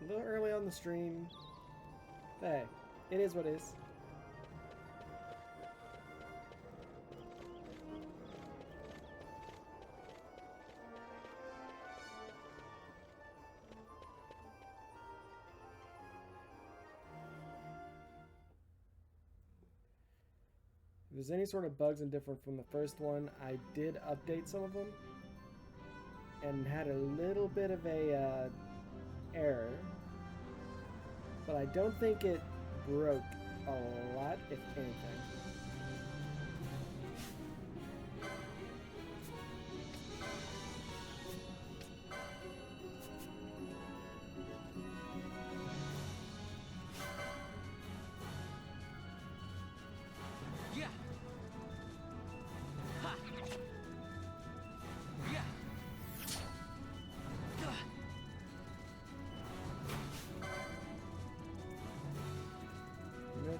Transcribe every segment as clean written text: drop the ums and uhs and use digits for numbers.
A little early on the stream. Hey, it is what it is. If there's any sort of bugs and different from the first one, I did update some of them and had a little bit of a error, but I don't think it broke a lot, if anything.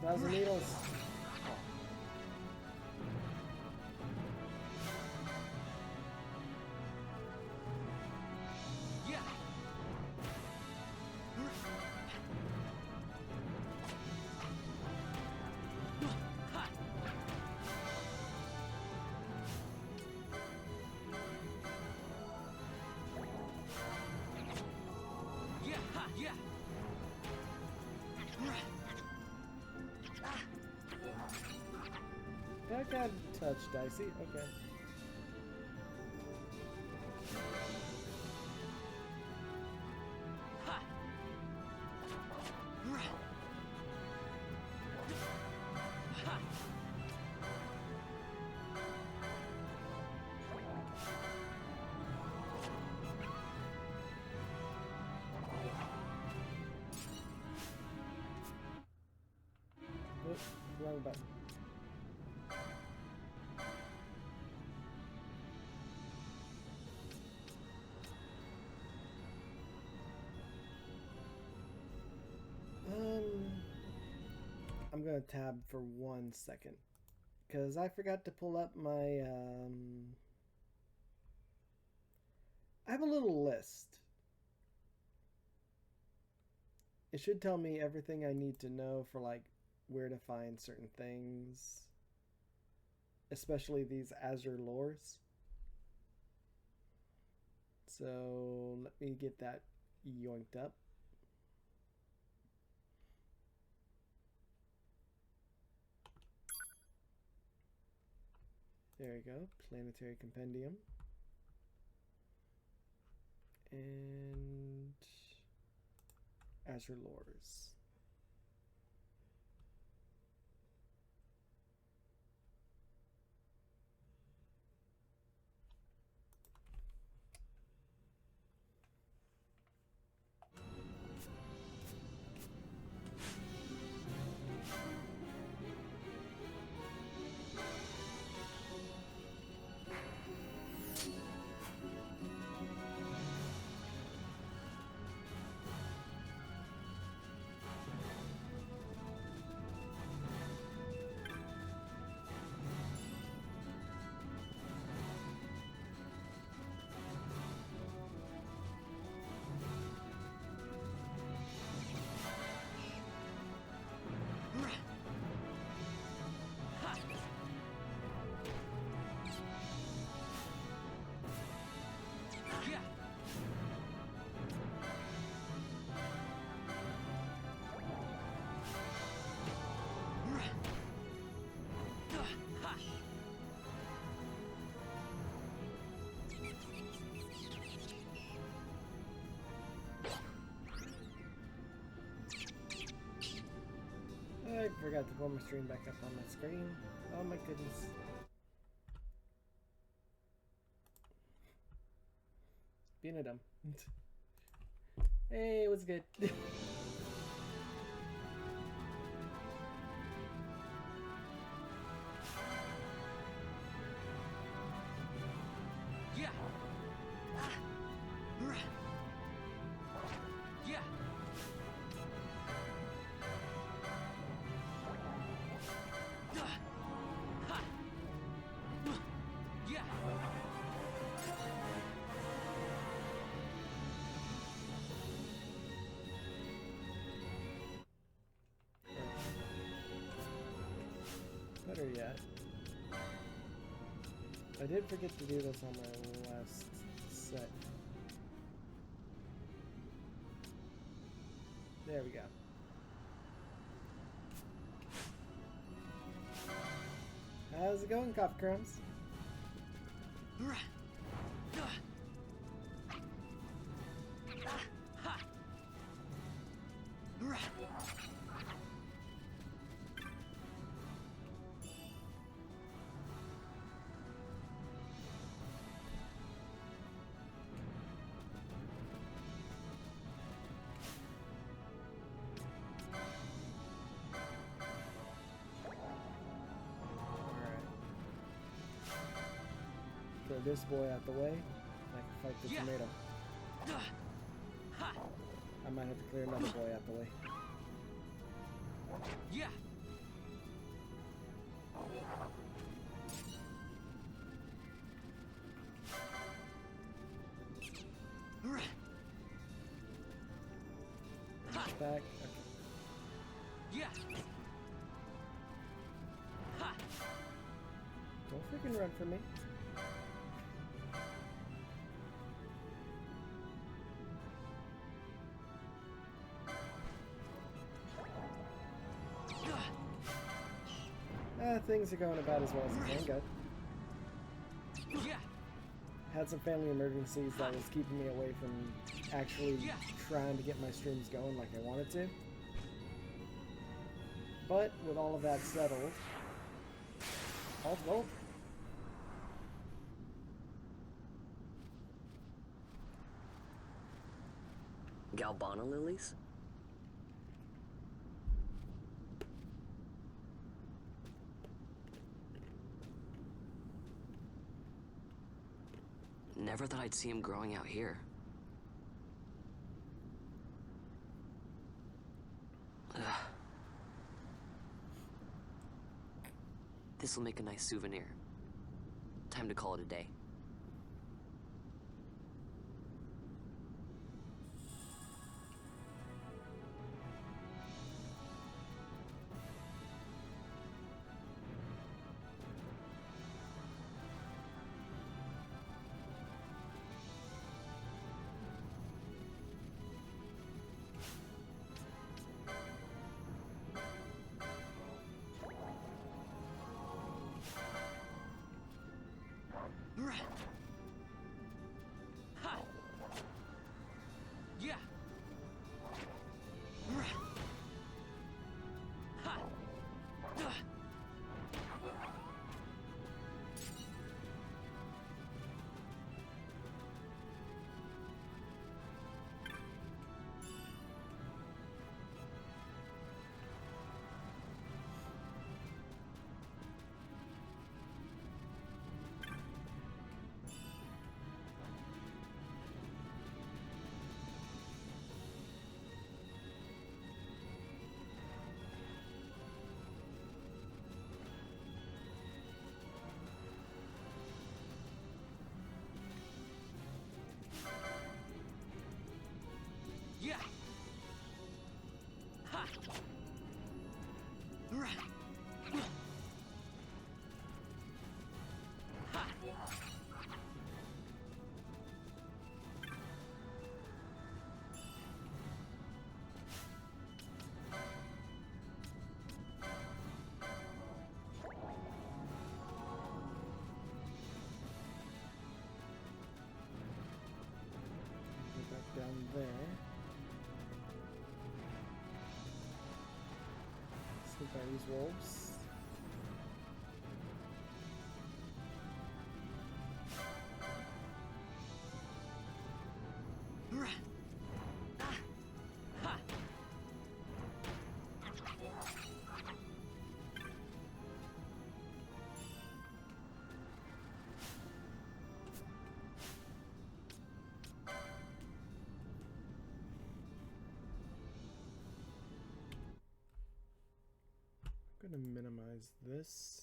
Thousand needles. That got touched, Dicey. Okay. Oops, wrong button. I'm gonna tab for 1 second because I forgot to pull up my I have a little list. It should tell me everything I need to know for like where to find certain things, especially these Azure lores. So let me get that yoinked up. There we go, Planetary Compendium. And Azure lores. I forgot to pull my stream back up on my screen. Oh my goodness. Being a dumb. Hey, what's good? I did forget to do this on my last set. There we go. How's it going, Coffee Crumbs? Throw this boy out the way, and I can fight the tomato. I might have to clear another boy out the way. Yeah. Back. Okay. Yeah. Don't freaking run from me. Things are going about as well as they can go. Yeah. Had some family emergencies that was keeping me away from actually trying to get my streams going like I wanted to. But with all of that settled, all's well. Galbana lilies? Never thought I'd see him growing out here. Ugh. This'll make a nice souvenir. Time to call it a day. Yeah. Yeah. Ha. Ha. Go back down there. Sleep by these wolves. I'm going to minimize this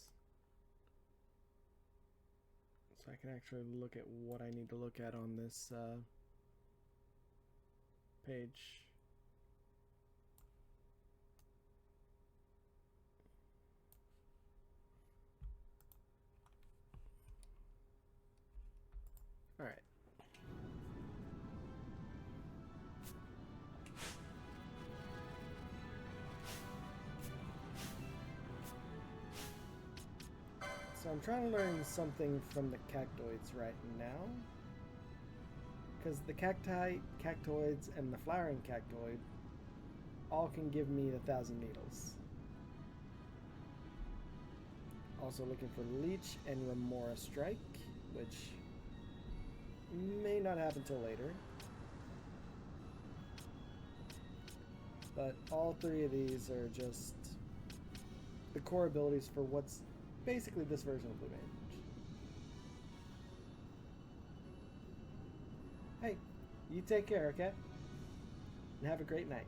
so I can actually look at what I need to look at on this page. I'm trying to learn something from the cactoids right now. Because the cacti, cactoids, and the flowering cactoid all can give me 1,000 needles. Also looking for Leech and Remora Strike, which may not happen till later. But all three of these are just the core abilities for what's basically this version of Blue Mage. Hey, you take care, okay? And have a great night.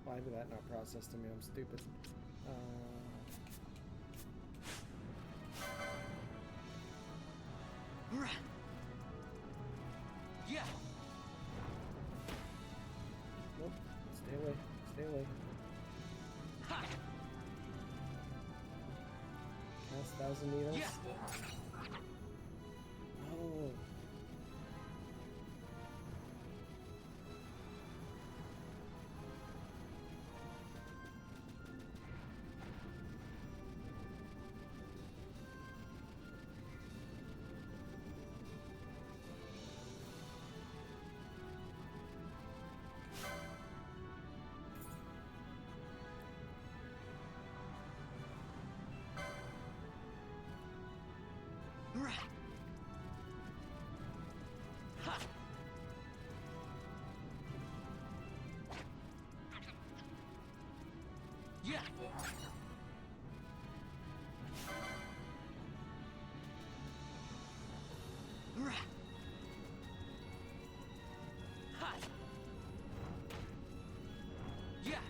Why did that not process to me? I'm stupid. Yeah. Nope. Stay away. Stay away. Ha. Cast 1,000 needles. Yeah. Oh. Ha. Yeah. Ha. Yeah.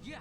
Yeah.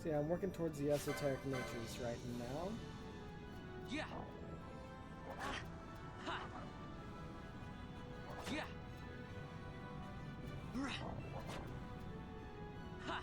So yeah, I'm working towards the esoteric natures right now. Yeah. Ha. Yeah. Ha. Ha.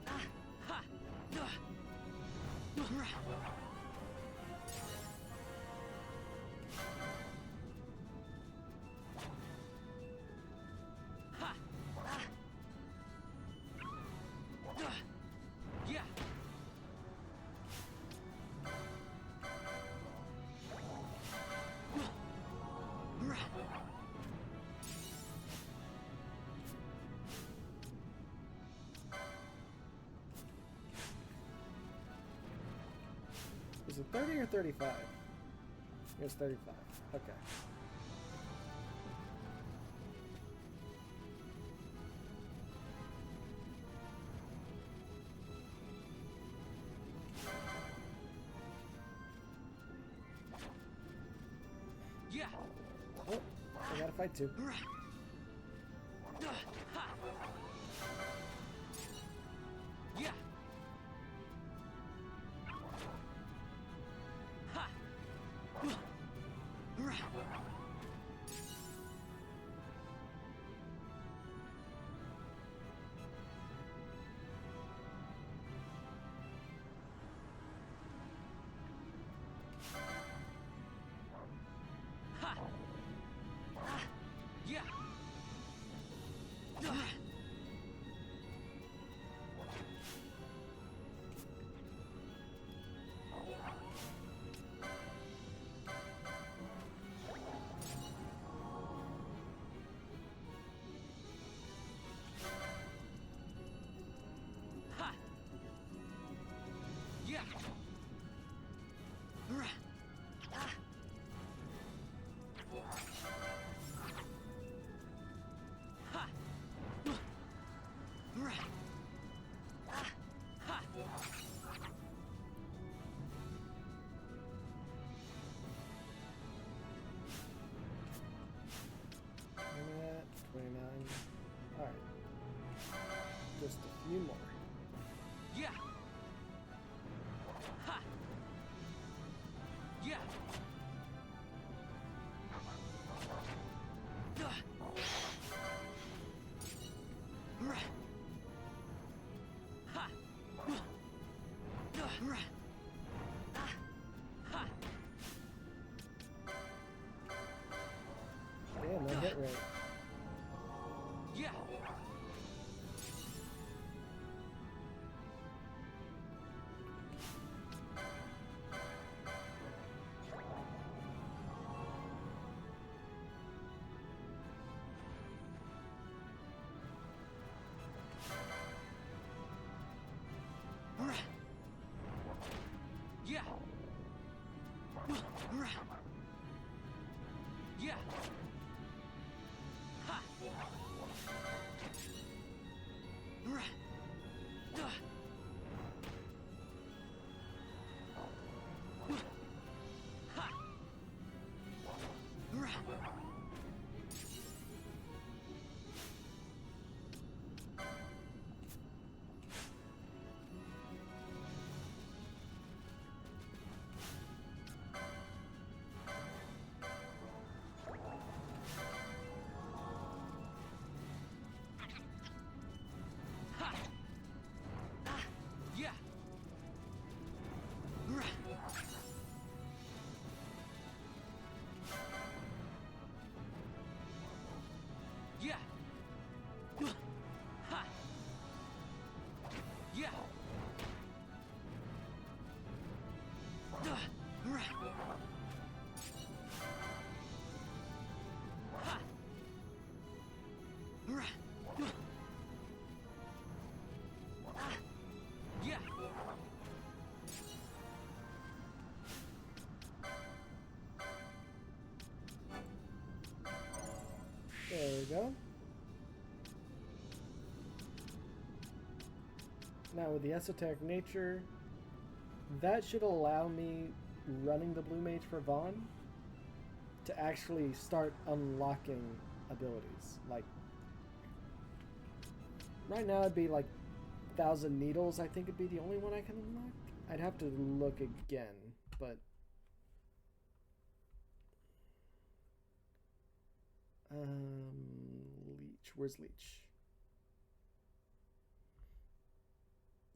Yeah. Ha. Ha. Ha. Yeah. Is it 30 or 35? It was 35. Okay. Yeah. Oh, I gotta fight too. Yeah. Ha. Ha. Yeah. Ha. Yeah. Ha. Ha. 29. Alright. Just a few more. Yeah. Ha. Yeah. Ha. Ha. Damn, that hit rate. Yeah. Yeah. Yeah. Ha. Ha. Ha. Yeah. Yeah. Ha. Yeah. Ha. Yeah. There we go. Now with the esoteric nature, that should allow me running the blue mage for Vaughn to actually start unlocking abilities. Like right now it'd be like 1,000 needles, I think it'd be the only one I can unlock. I'd have to look again, but Leech, where's Leech?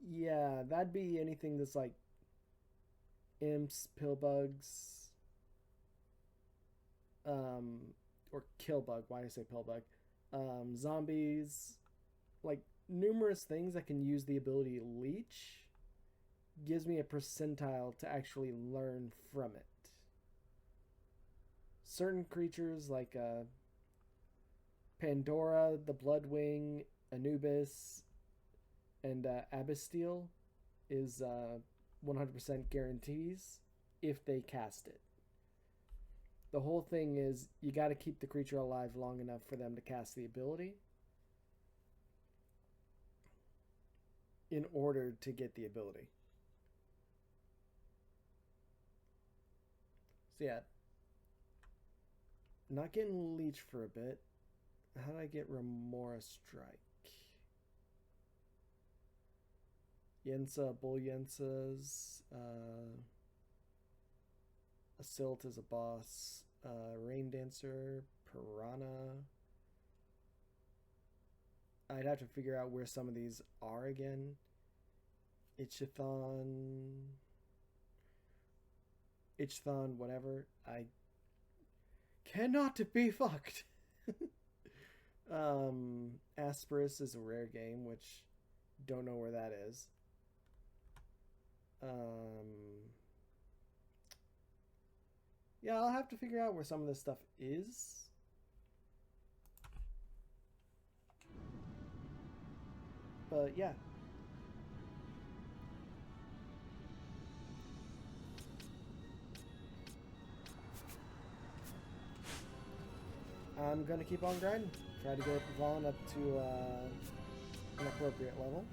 Yeah, that'd be anything that's like imps, pillbugs, or killbug. Why do I say pillbug? Zombies, like numerous things that can use the ability Leech gives me a percentile to actually learn from it. Certain creatures like Pandora, the Bloodwing, Anubis, and Abysssteel is 100% guarantees if they cast it. The whole thing is you got to keep the creature alive long enough for them to cast the ability in order to get the ability. So yeah, not getting Leech for a bit. How do I get Remora Strike? Yensa, Bull Yensas, Asilt is a boss, Rain Dancer, Piranha. I'd have to figure out where some of these are again. Ichthon, whatever. I cannot be fucked. Asperus is a rare game, which don't know where that is. Yeah, I'll have to figure out where some of this stuff is. But yeah. I'm gonna keep on grinding. Try to get Vaughn up to an appropriate level.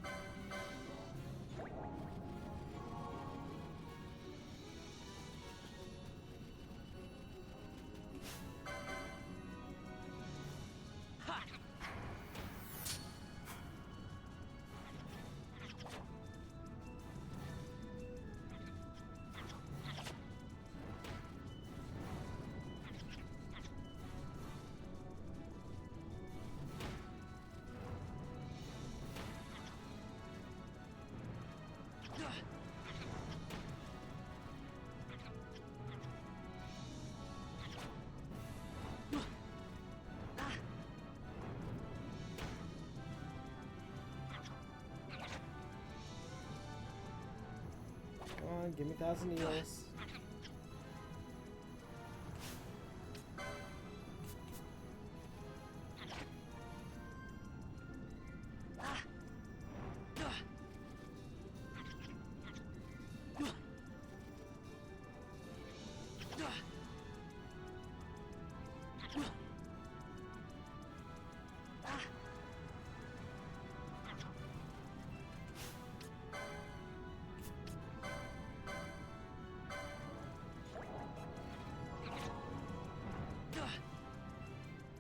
Come on, give me 1,000 eels.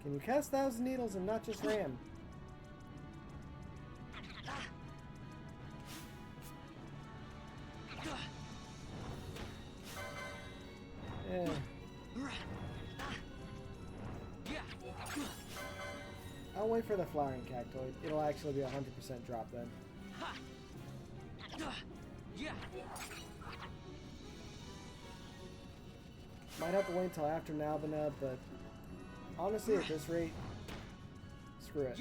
Can you cast 1,000 needles and not just ram? Yeah. I'll wait for the flowering cactoid. It'll actually be 100% drop then. Might have to wait until after Nalbina, but honestly, at this rate, screw it.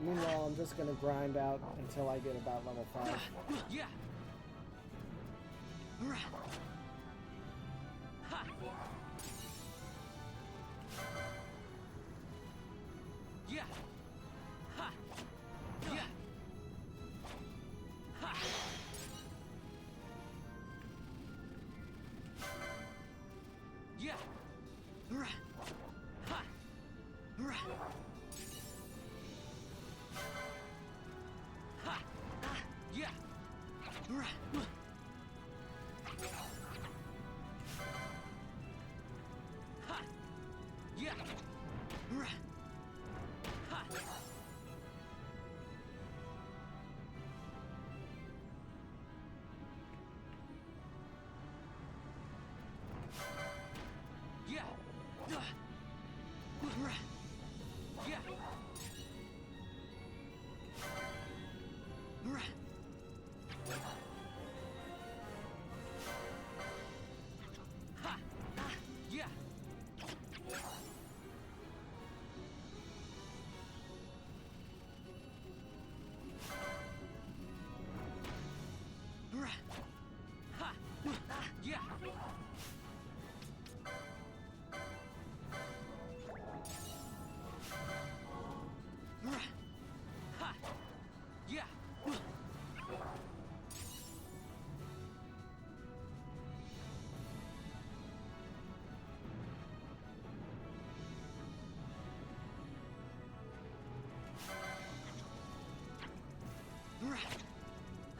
Meanwhile, I'm just gonna grind out until I get about level 5.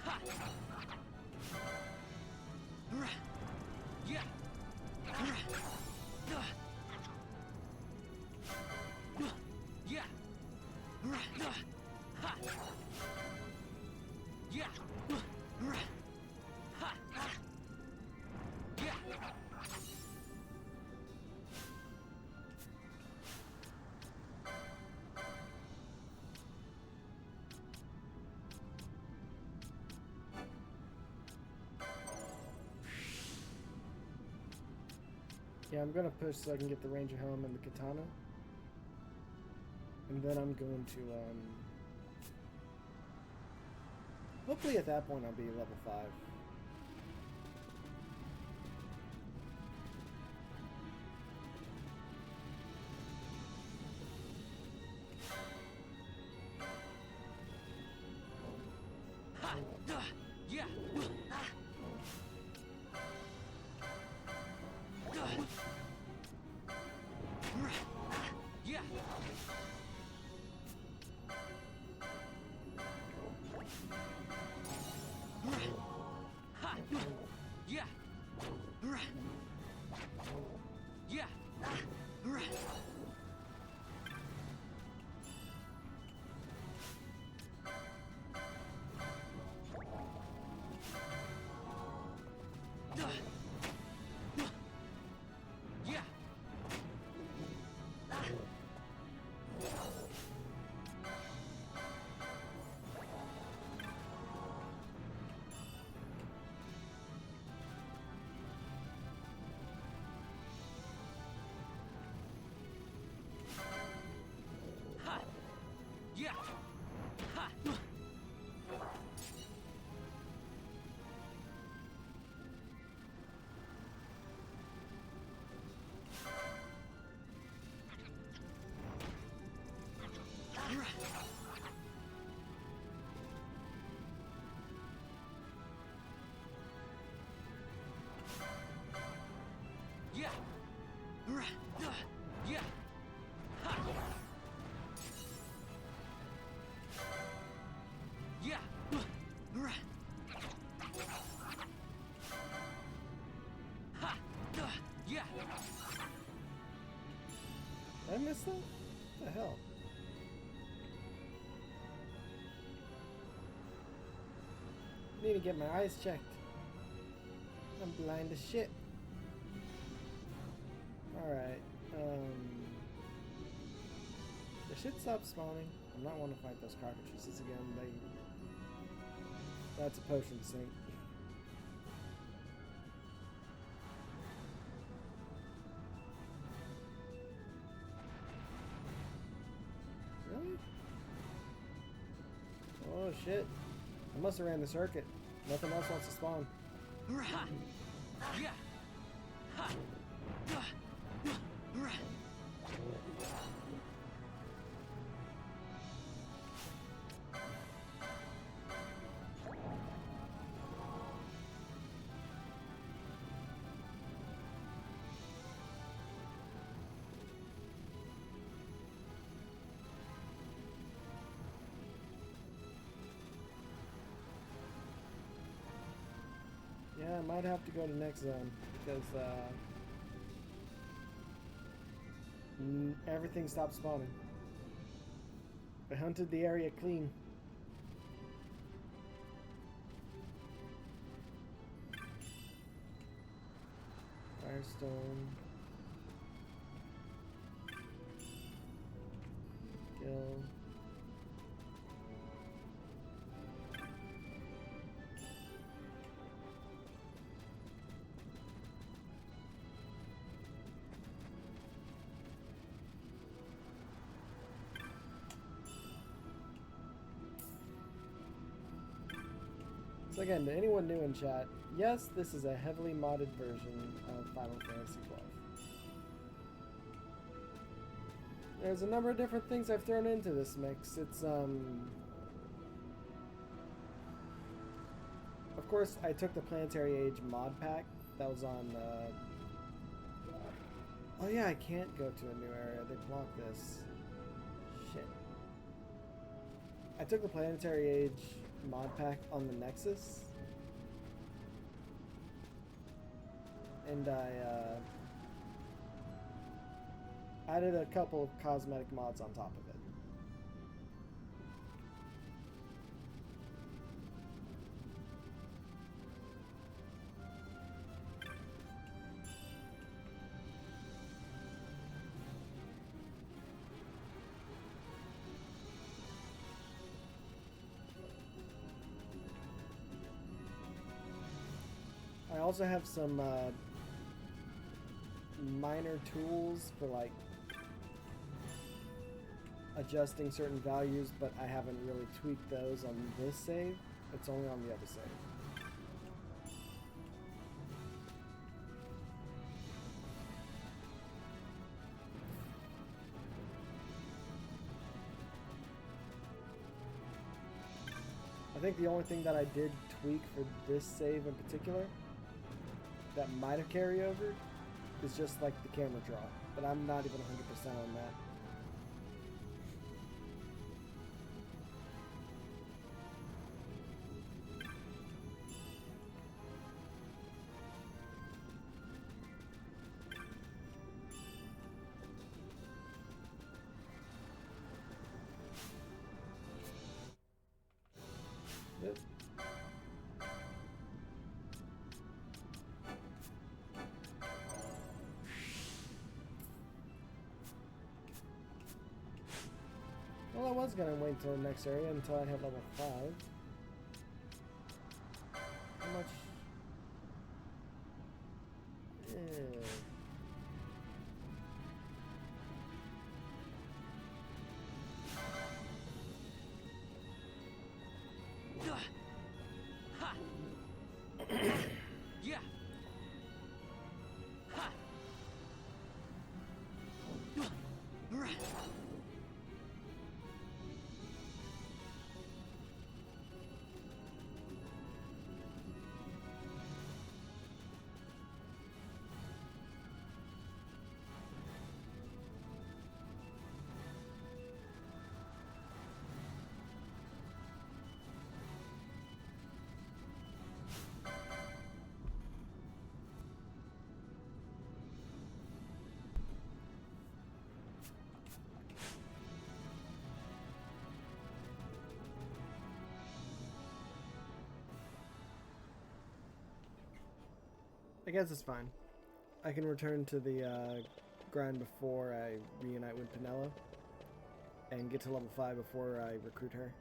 Ha! Yeah! Yeah! Ha! Yeah! Ha! Yeah! Yeah, I'm gonna push so I can get the Ranger Helm and the Katana. And then I'm going to, hopefully at that point I'll be level 5. Ha! Yeah! Yeah! Ha! Yeah! Yeah! Yeah! Ha! Yeah! Ha! Yeah! Yeah! Ha! Yeah! Ha! Yeah! Did I miss that? What the hell? Need to get my eyes checked. I'm blind as shit. Alright, they should stop spawning. I'm not want to fight those cockatrices again. That's a potion sink. Really? Oh shit. I must have ran the circuit. Nothing else wants to spawn. Ha! Yeah! Ha! Yeah, I might have to go to next zone because everything stopped spawning. I hunted the area clean. Firestone. Kill. So again, to anyone new in chat, yes, this is a heavily modded version of Final Fantasy XII. There's a number of different things I've thrown into this mix. It's, of course, I took the Planetary Age mod pack that was on, oh yeah, I can't go to a new area. They blocked this. Shit. I took the Planetary Age mod pack on the Nexus. And I added a couple of cosmetic mods on top of it. I also have some minor tools for like adjusting certain values, but I haven't really tweaked those on this save. It's only on the other save. I think the only thing that I did tweak for this save in particular that might have carried over is just like the camera draw, but I'm not even 100% on that. Yep. Well, I was gonna wait till the next area until I had level 5. How much? Yeah. Ha! Yeah! Ha! Right. I guess it's fine. I can return to the grind before I reunite with Penelo and get to level 5 before I recruit her.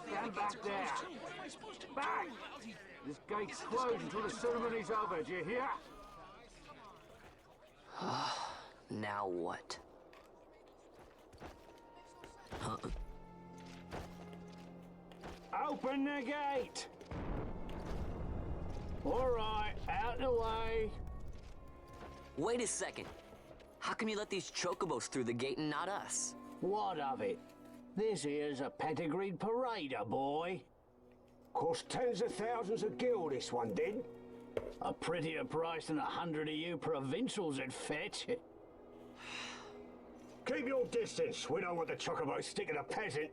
Stand back there! Back! This gate's closed until the ceremony's over, do you hear? Now what? Huh? Open the gate! Alright, out the way! Wait a second. How come you let these chocobos through the gate and not us? What of it? This here's a pedigreed parader, boy. Cost tens of thousands of gil, this one did. A prettier price than 100 of you provincials would fetch. Keep your distance. We don't want the chocobo sticking a peasant.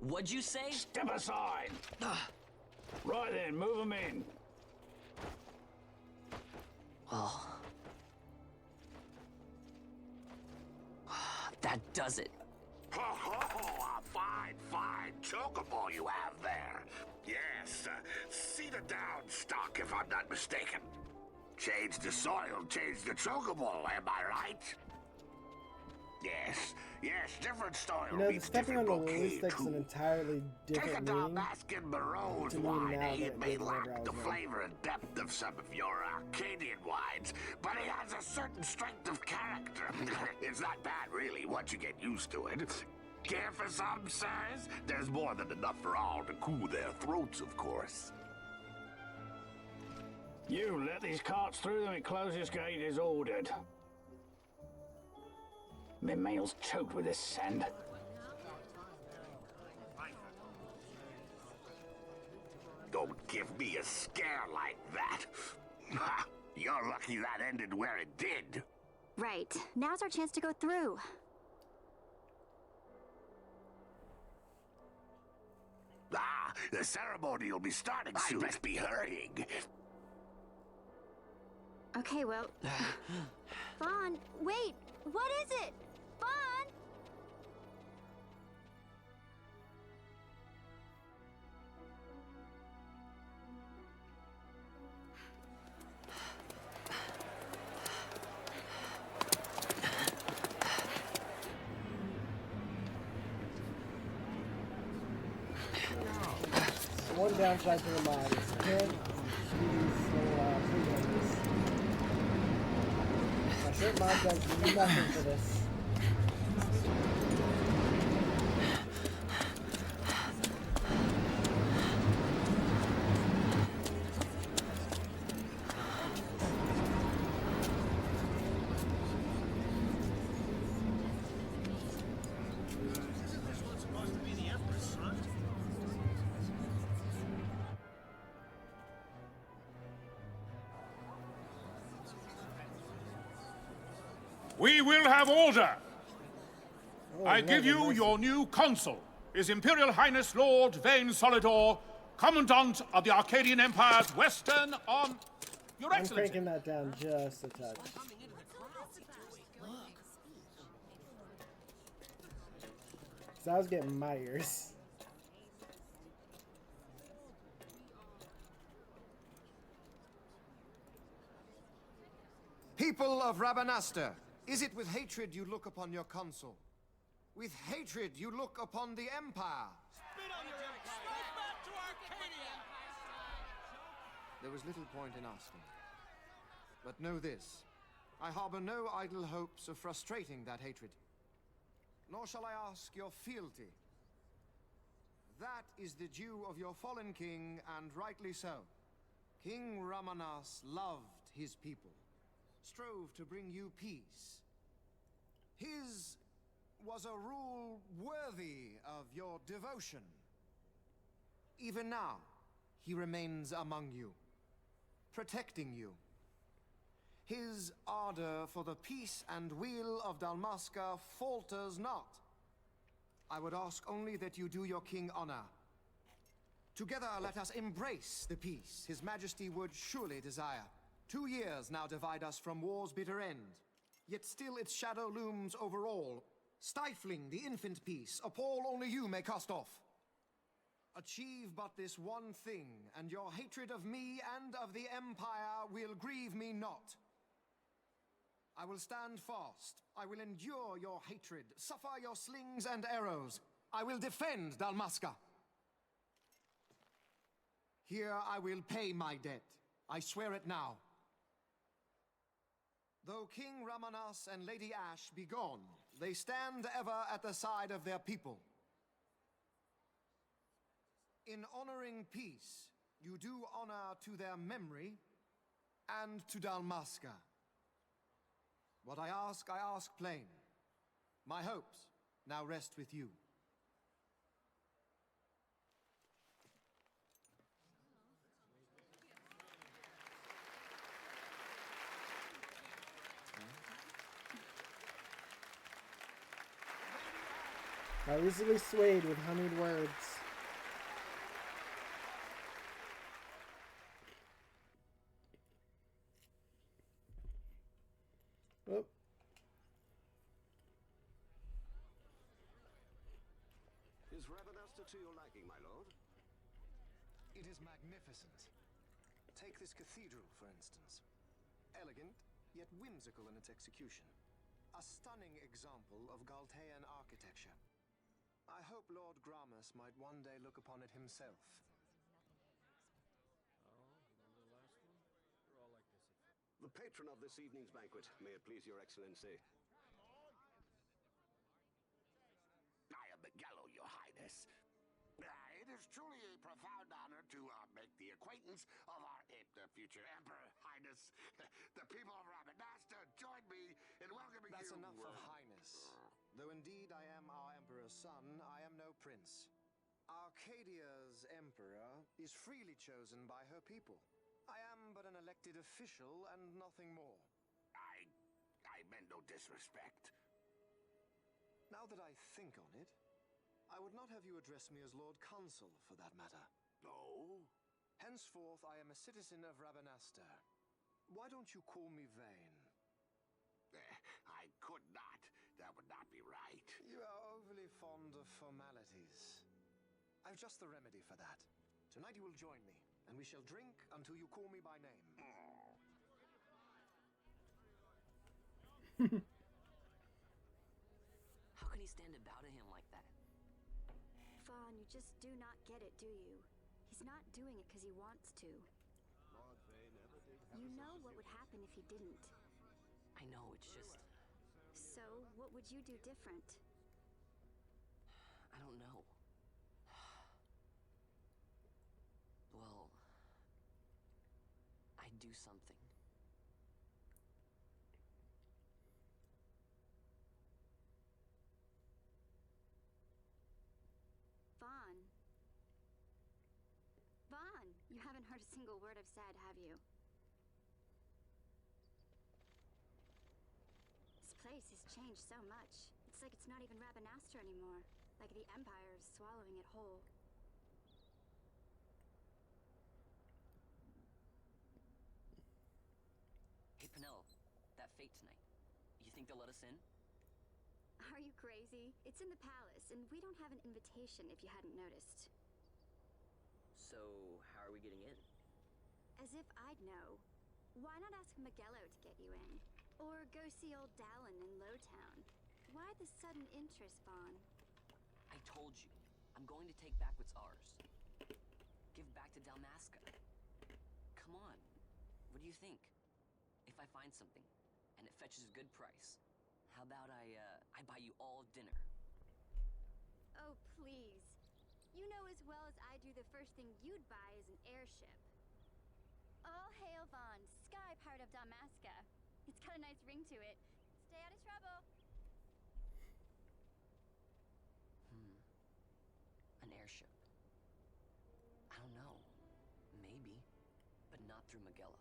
What'd you say? Step aside! Right then, move them in. Well... that does it. Ho ho ho! A fine, fine chocobo you have there. Yes, cedar down stock if I'm not mistaken. Change the soil, change the chocobo, am I right? Yes, yes, different soil You know, the means stepping on different the bouquet, loose stick's an too. entirely Take a different down meaning. Baskin Marone's to me wine, now eh? than It it may did whenever I lack was the young. flavor and depth of some of your Arcadian wines, but it has a certain strength of character. It's not bad, really, once you get used to it. Care for some, sirs? There's more than enough for all to cool their throats, of course. You let these carts through and close this gate as ordered. My mail's choked with this sand. give me a scare like that. Ha! You're lucky that ended where it did. Right. Now's our chance to go through. Ah, the ceremony will be starting soon. I best be hurrying. Okay, well... Fawn, wait! What is it? Fawn! One downside to the mod is you can't use pre-renders. My certain mod does nothing for this. We will have order. Oh, I give you mercy. your new consul, His Imperial Highness Lord Vane Solidor, Commandant of the Arcadian Empire's Western on... Your I'm Excellency. cranking that down just a touch. So I was getting my ears. People of Rabanastre, is it with hatred you look upon your consul? With hatred you look upon the Empire? There was little point in asking. But know this, I harbor no idle hopes of frustrating that hatred. Nor shall I ask your fealty. That is the due of your fallen king, and rightly so. King Ramanas loved his people, strove to bring you peace. His was a rule worthy of your devotion. Even now, he remains among you, protecting you. His ardor for the peace and weal of Dalmasca falters not. I would ask only that you do your king honor. Together let us embrace the peace His Majesty would surely desire. 2 years now divide us from war's bitter end, yet still its shadow looms over all, stifling the infant peace a pall only you may cast off. Achieve but this one thing, and your hatred of me and of the Empire will grieve me not. I will stand fast. I will endure your hatred, suffer your slings and arrows. I will defend Dalmasca. Here I will pay my debt. I swear it now. Though King Ramanas and Lady Ash be gone, they stand ever at the side of their people. In honoring peace, you do honor to their memory and to Dalmasca. What I ask plain. My hopes now rest with you. How easily swayed with honeyed words. Oh. Is Rabanastre to your liking, my lord? It is magnificent. Take this cathedral, for instance. Elegant, yet whimsical in its execution. A stunning example of Galtean architecture. I hope Lord Gramus might one day look upon it himself. The patron of this evening's banquet, may it please your excellency. I am Miguelo, your highness. It is truly a profound honor to make the acquaintance of our future emperor, highness. The people of Rabanastre join me in welcoming you. That's enough of highness. Though indeed I am our emperor's son, I am no prince. Arcadia's emperor is freely chosen by her people. I am but an elected official and nothing more. I meant no disrespect. Now that I think on it, I would not have you address me as Lord Consul, for that matter. No? Henceforth, I am a citizen of Rabanastre. Why don't you call me Vane? I could not. That would not be right. You are overly fond of formalities. I've just the remedy for that. Tonight you will join me, and we shall drink until you call me by name. How can he stand about him like that? Fawn, you just do not get it, do you? He's not doing it because he wants to. You know what would happen if he didn't. I know, it's just... So, what would you do different? I don't know. Well... I'd do something. Vaughn. Vaughn, you haven't heard a single word I've said, have you? This place has changed so much. It's like it's not even Rabanastre anymore. Like the Empire is swallowing it whole. Hey, Penelope, that fate tonight. You think they'll let us in? Are you crazy? It's in the palace, and we don't have an invitation if you hadn't noticed. So, how are we getting in? As if I'd know. Why not ask Magello to get you in? Or go see old Dallin in Lowtown? Why the sudden interest, Vaughn? I told you, I'm going to take back what's ours. Give back to Dalmasca. Come on, what do you think? If I find something, and it fetches a good price, how about I buy you all dinner? Oh, please. You know as well as I do the first thing you'd buy is an airship. All hail Vaughn, sky part of Dalmasca. It's got a nice ring to it. Stay out of trouble. An airship. I don't know. Maybe, but not through Magello.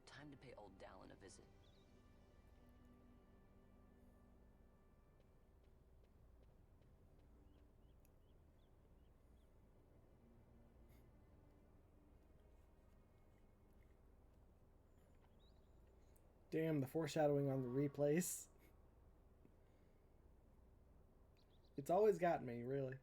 Time to pay old Dallin a visit. Damn, the foreshadowing on the replays. It's always got me, really.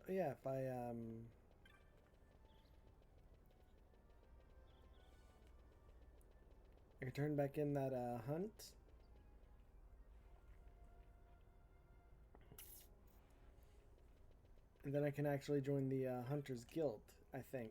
Yeah, if I can turn back in that hunt. And then I can actually join the Hunters Guild, I think.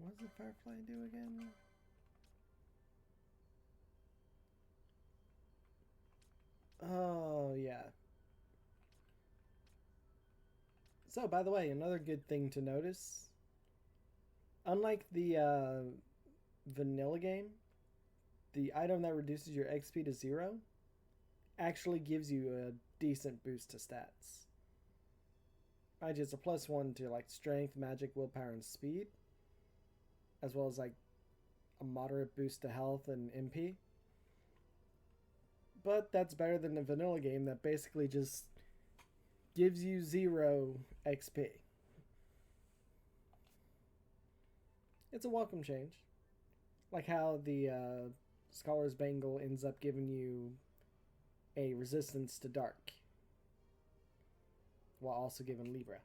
What does the Firefly do again? Oh, yeah. So, by the way, another good thing to notice. Unlike the vanilla game, the item that reduces your XP to 0 actually gives you a decent boost to stats. Mind you, it's a +1 to like strength, magic, willpower, and speed, as well as like a moderate boost to health and MP. But that's better than the vanilla game that basically just gives you 0 XP. It's a welcome change. Like how the Scholar's Bangle ends up giving you a resistance to dark, while also giving Libra.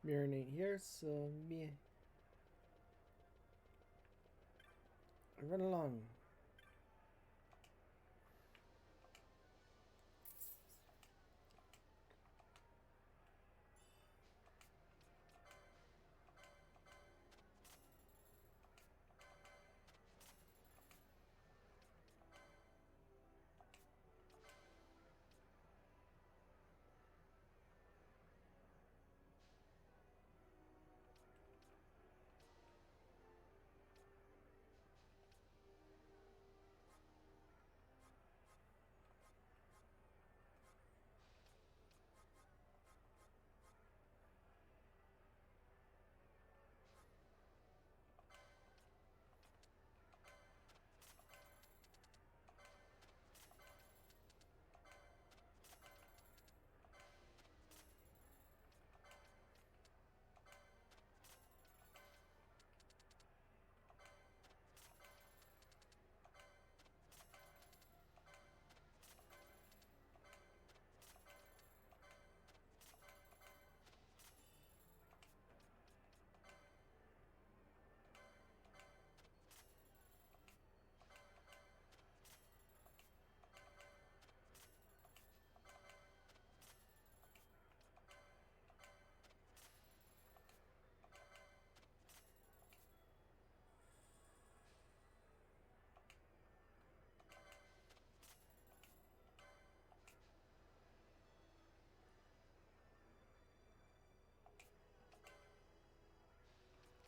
Mirren ain't here, so me. Run along.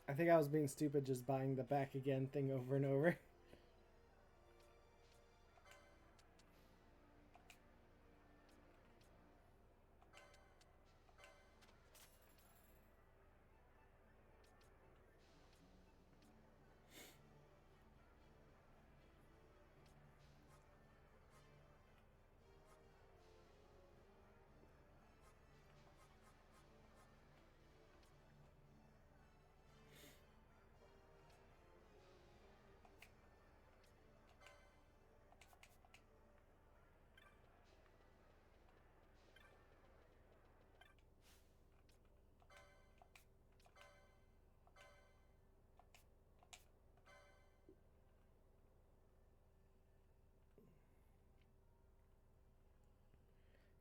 I think I was being stupid just buying the back again thing over and over.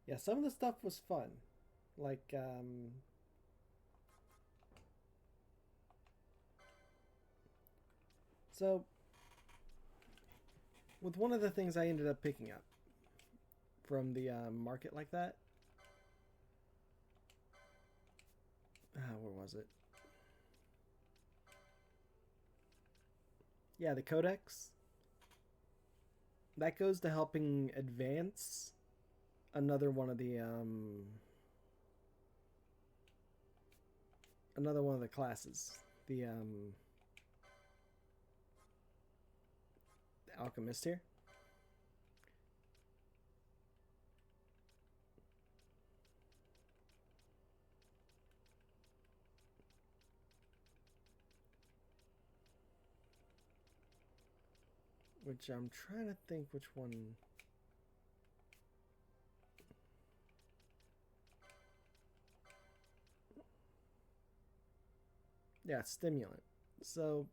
Yeah, some of the stuff was fun. Like, so, with one of the things I ended up picking up from the market like that, where was it? Yeah, the codex. That goes to helping advance another one of the classes. The alchemist here. Which I'm trying to think which one. Yeah, stimulant. So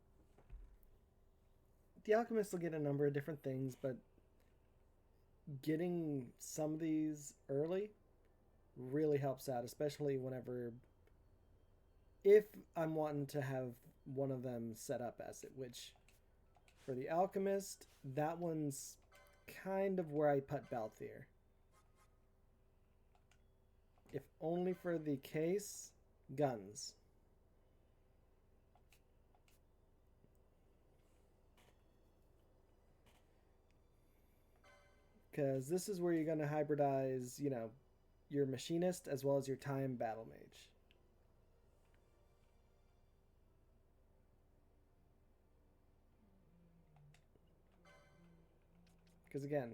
the alchemist will get a number of different things, but getting some of these early really helps out, especially whenever, if I'm wanting to have one of them set up as it, which for the alchemist, that one's kind of where I put Balthier. If only for the case, guns. Because this is where you're going to hybridize, you know, your machinist as well as your time battle mage. Because again,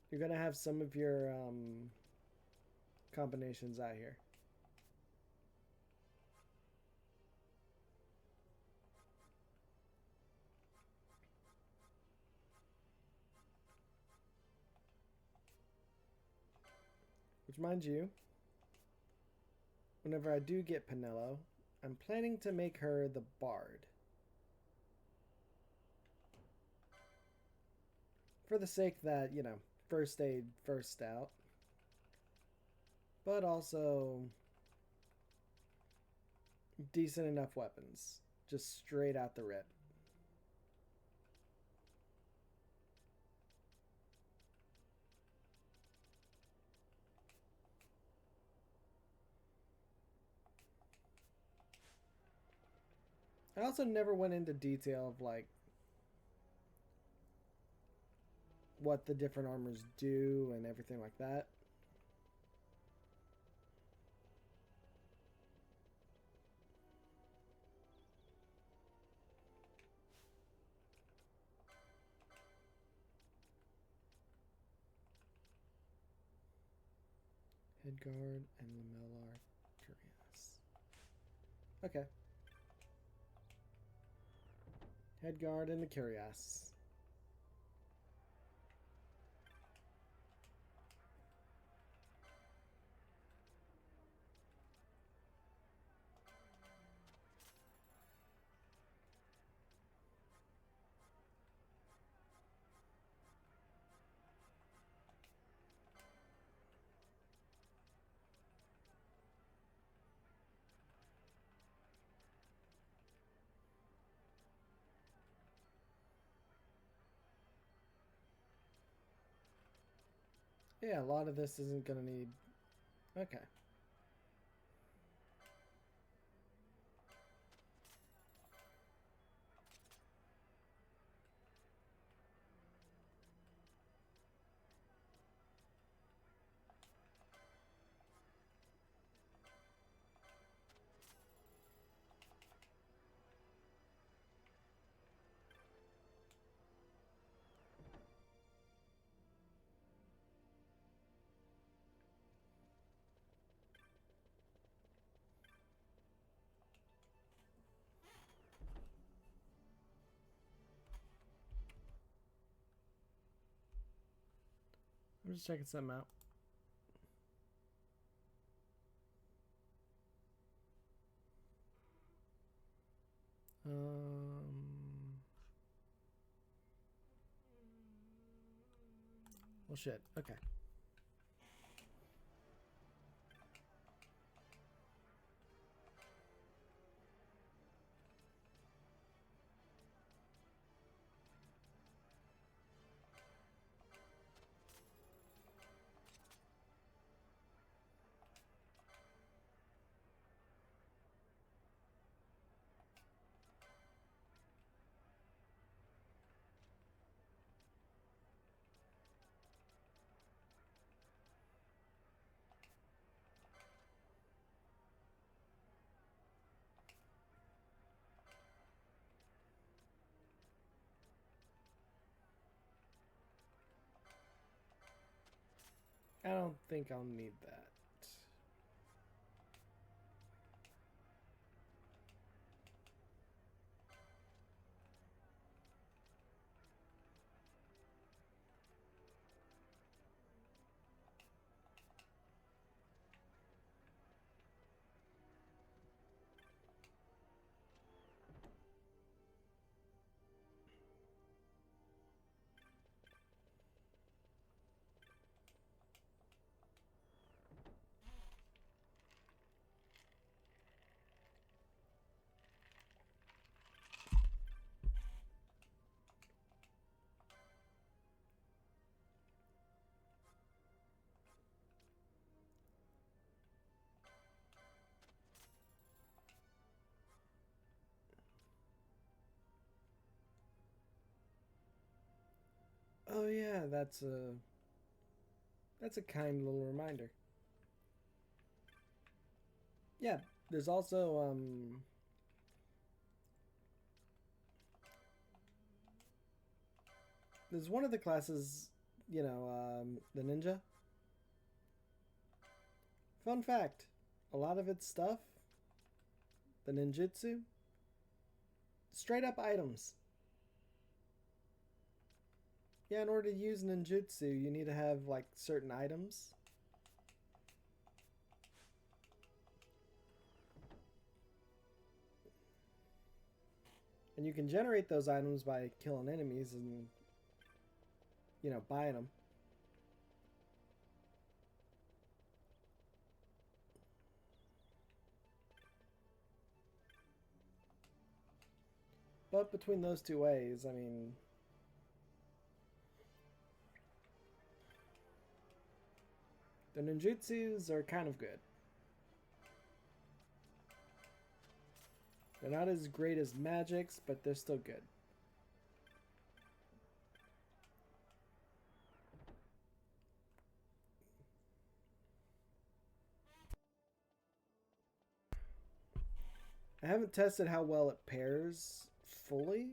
you're going to have some of your combinations out here. Which, mind you, whenever I do get Penelo, I'm planning to make her the bard. For the sake that, you know, first aid, first out. But also decent enough weapons. Just straight out the rip. I also never went into detail of like what the different armors do and everything like that. Headguard and lamellar cuirass. Okay. Headguard and the cuirass. Yeah, a lot of this isn't gonna need... Okay. I'm just checking something out. Well, shit. Okay. I don't think I'll need that. Oh yeah, that's a kind little reminder. Yeah, there's also there's one of the classes, you know, the ninja. Fun fact, a lot of its stuff, the ninjutsu, straight up items. Yeah, in order to use ninjutsu, you need to have like certain items. And you can generate those items by killing enemies and, you know, buying them. But between those two ways, I mean, the ninjutsus are kind of good. They're not as great as magics, but they're still good. I haven't tested how well it pairs fully.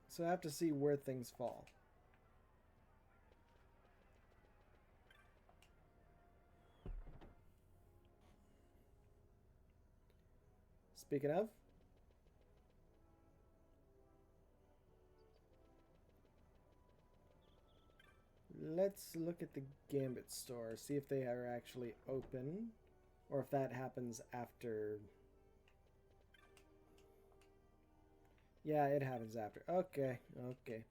So I have to see where things fall. Speaking of, let's look at the Gambit store, see if they are actually open, or if that happens after. Yeah, it happens after. Okay, okay.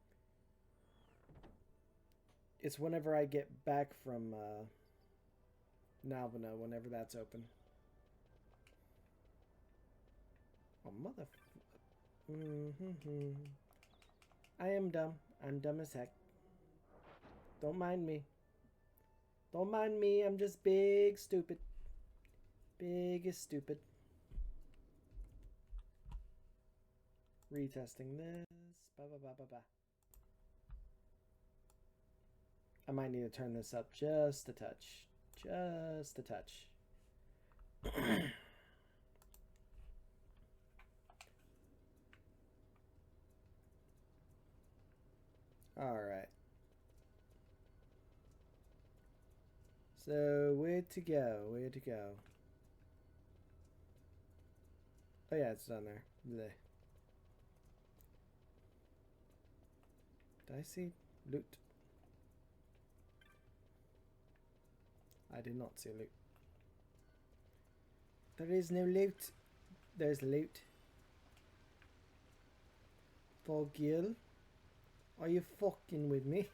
It's whenever I get back from Nalvana, whenever that's open. Oh, mother... I am dumb. I'm dumb as heck. Don't mind me. Don't mind me, I'm just big stupid. Big is stupid. Retesting this. Ba ba ba ba ba. I might need to turn this up just a touch. Just a touch. Alright. So, where to go? Where to go? Oh yeah, it's down there. Blech. Did I see loot? I did not see loot. There is no loot. There's loot. Fogil, are you fucking with me?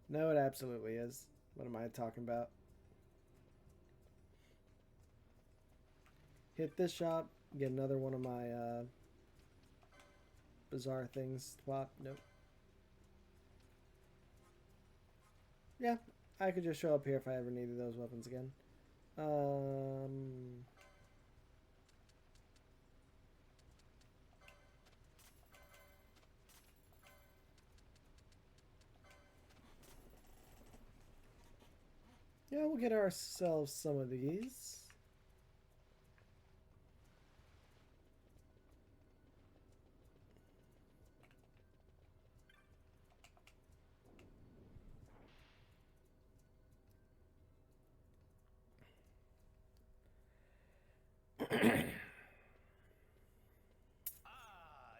No, it absolutely is. What am I talking about? Hit this shop, get another one of my bizarre things. Swap. Nope. Yeah, I could just show up here if I ever needed those weapons again. Yeah, we'll get ourselves some of these.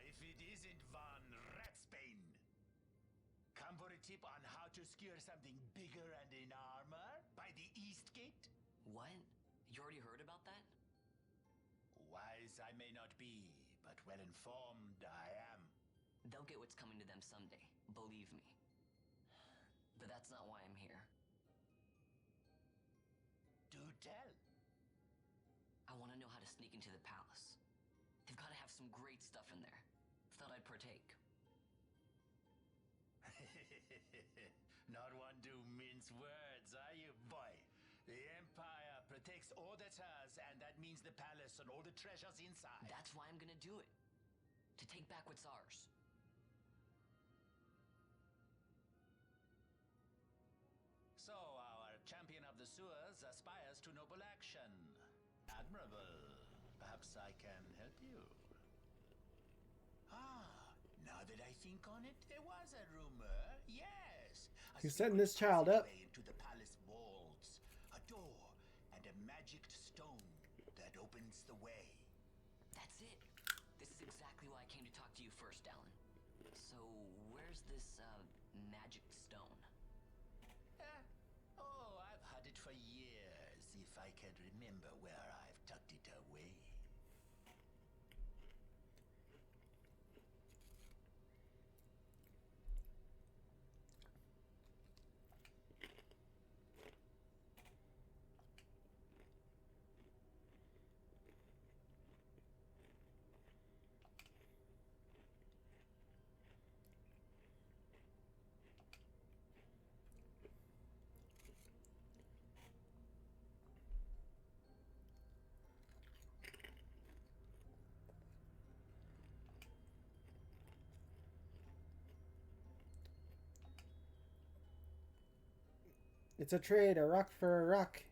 If it isn't Von Ratsbane. Come for a tip on how to secure something bigger and in armor by the East Gate? What? You already heard about that? Wise I may not be, but well informed I am. They'll get what's coming to them someday, believe me. But that's not why I'm here. Do tell. I want to know how to sneak into the palace. They've got to have some great stuff in there. Thought I'd partake. Not one to mince words, are you, boy? The Empire protects all that's hers, and that means the palace and all the treasures inside. That's why I'm gonna do it. To take back what's ours. So, our champion of the sewers aspires to noble action. Admirable. Perhaps I can help you. Now that I think on it, there was a rumor, yes. You're setting this child up. Into the palace walls, a door and a magic stone that opens the way. That's it. This is exactly why I came to talk to you first, Alan. So, where's this, magic stone? I've had it for years, if I can remember where I've tucked it away. It's a trade, a rock for a rock.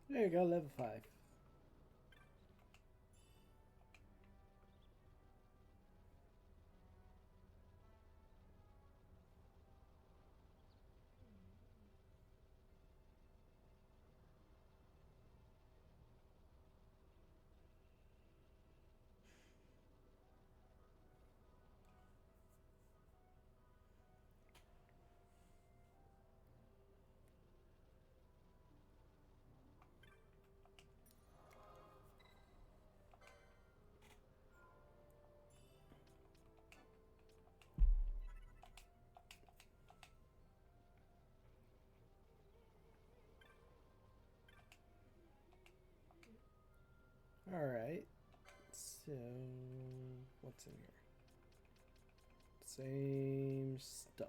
There you go, level 5. Alright, so what's in here? Same stuff.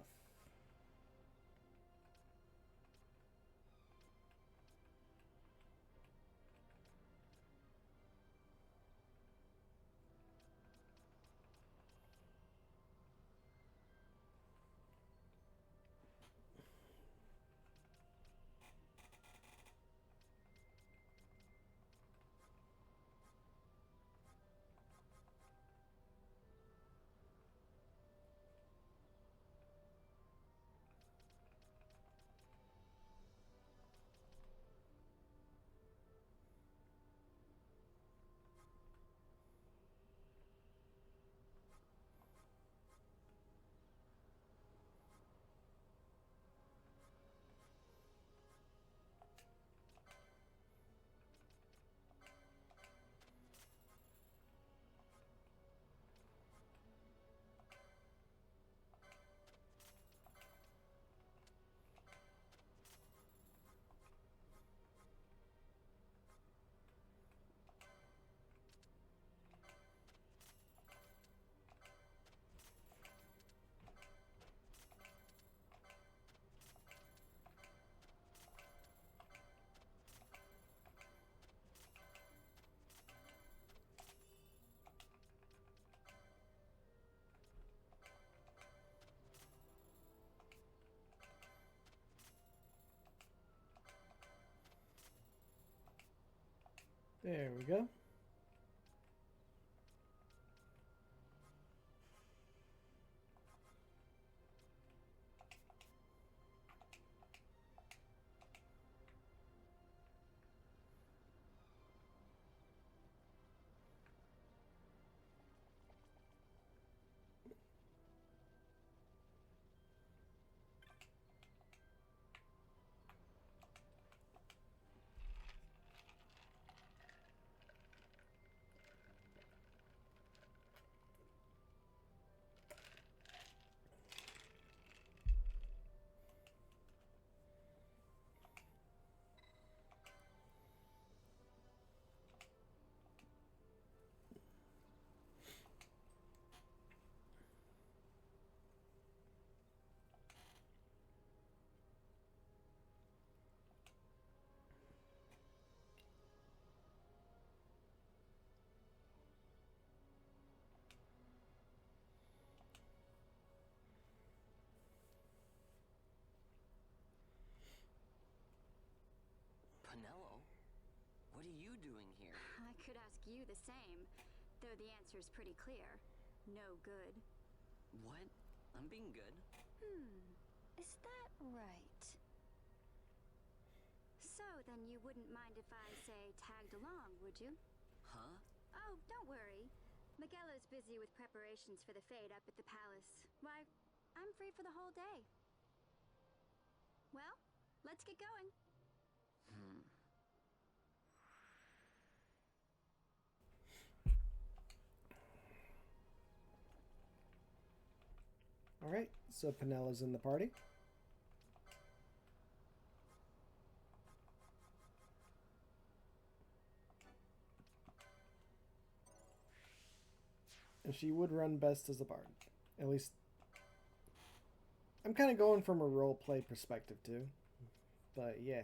There we go. Penelo, what are you doing here? I could ask you the same, though the answer's pretty clear. No good. What? I'm being good. Is that right? So, then you wouldn't mind if I, say, tagged along, would you? Huh? Oh, don't worry. Miguelo's busy with preparations for the fete up at the palace. Why, I'm free for the whole day. Well, let's get going. Alright, so Penella's in the party. And she would run best as a bard. At least, I'm kind of going from a roleplay perspective too. But yeah.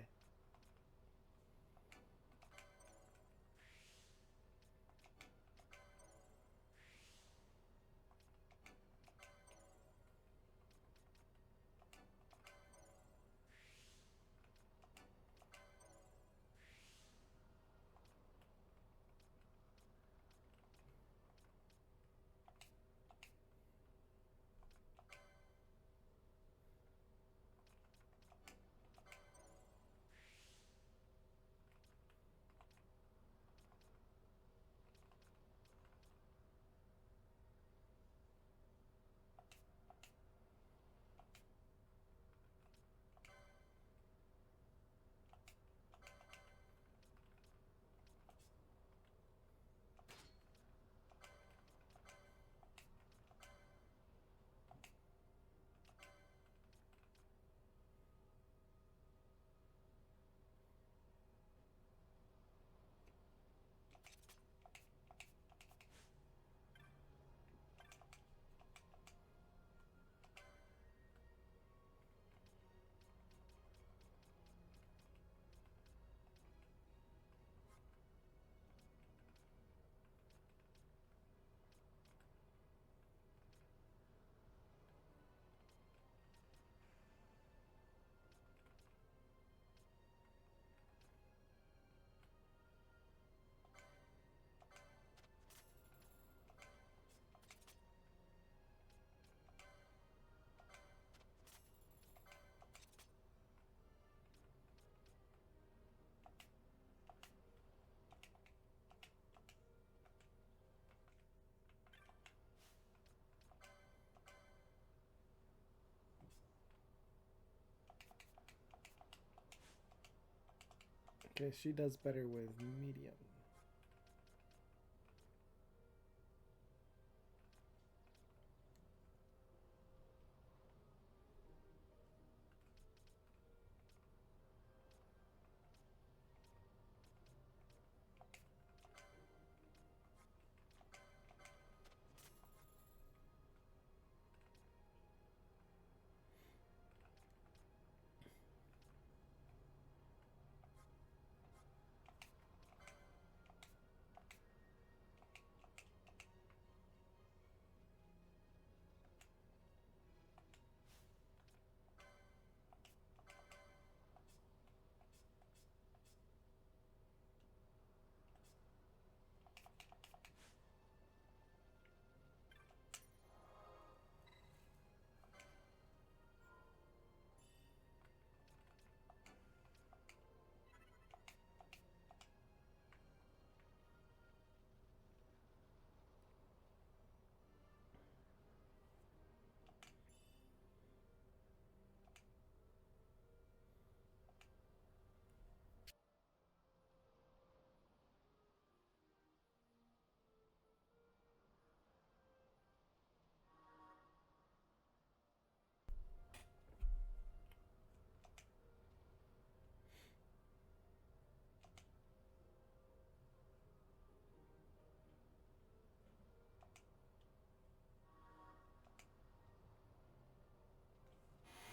Okay, she does better with medium.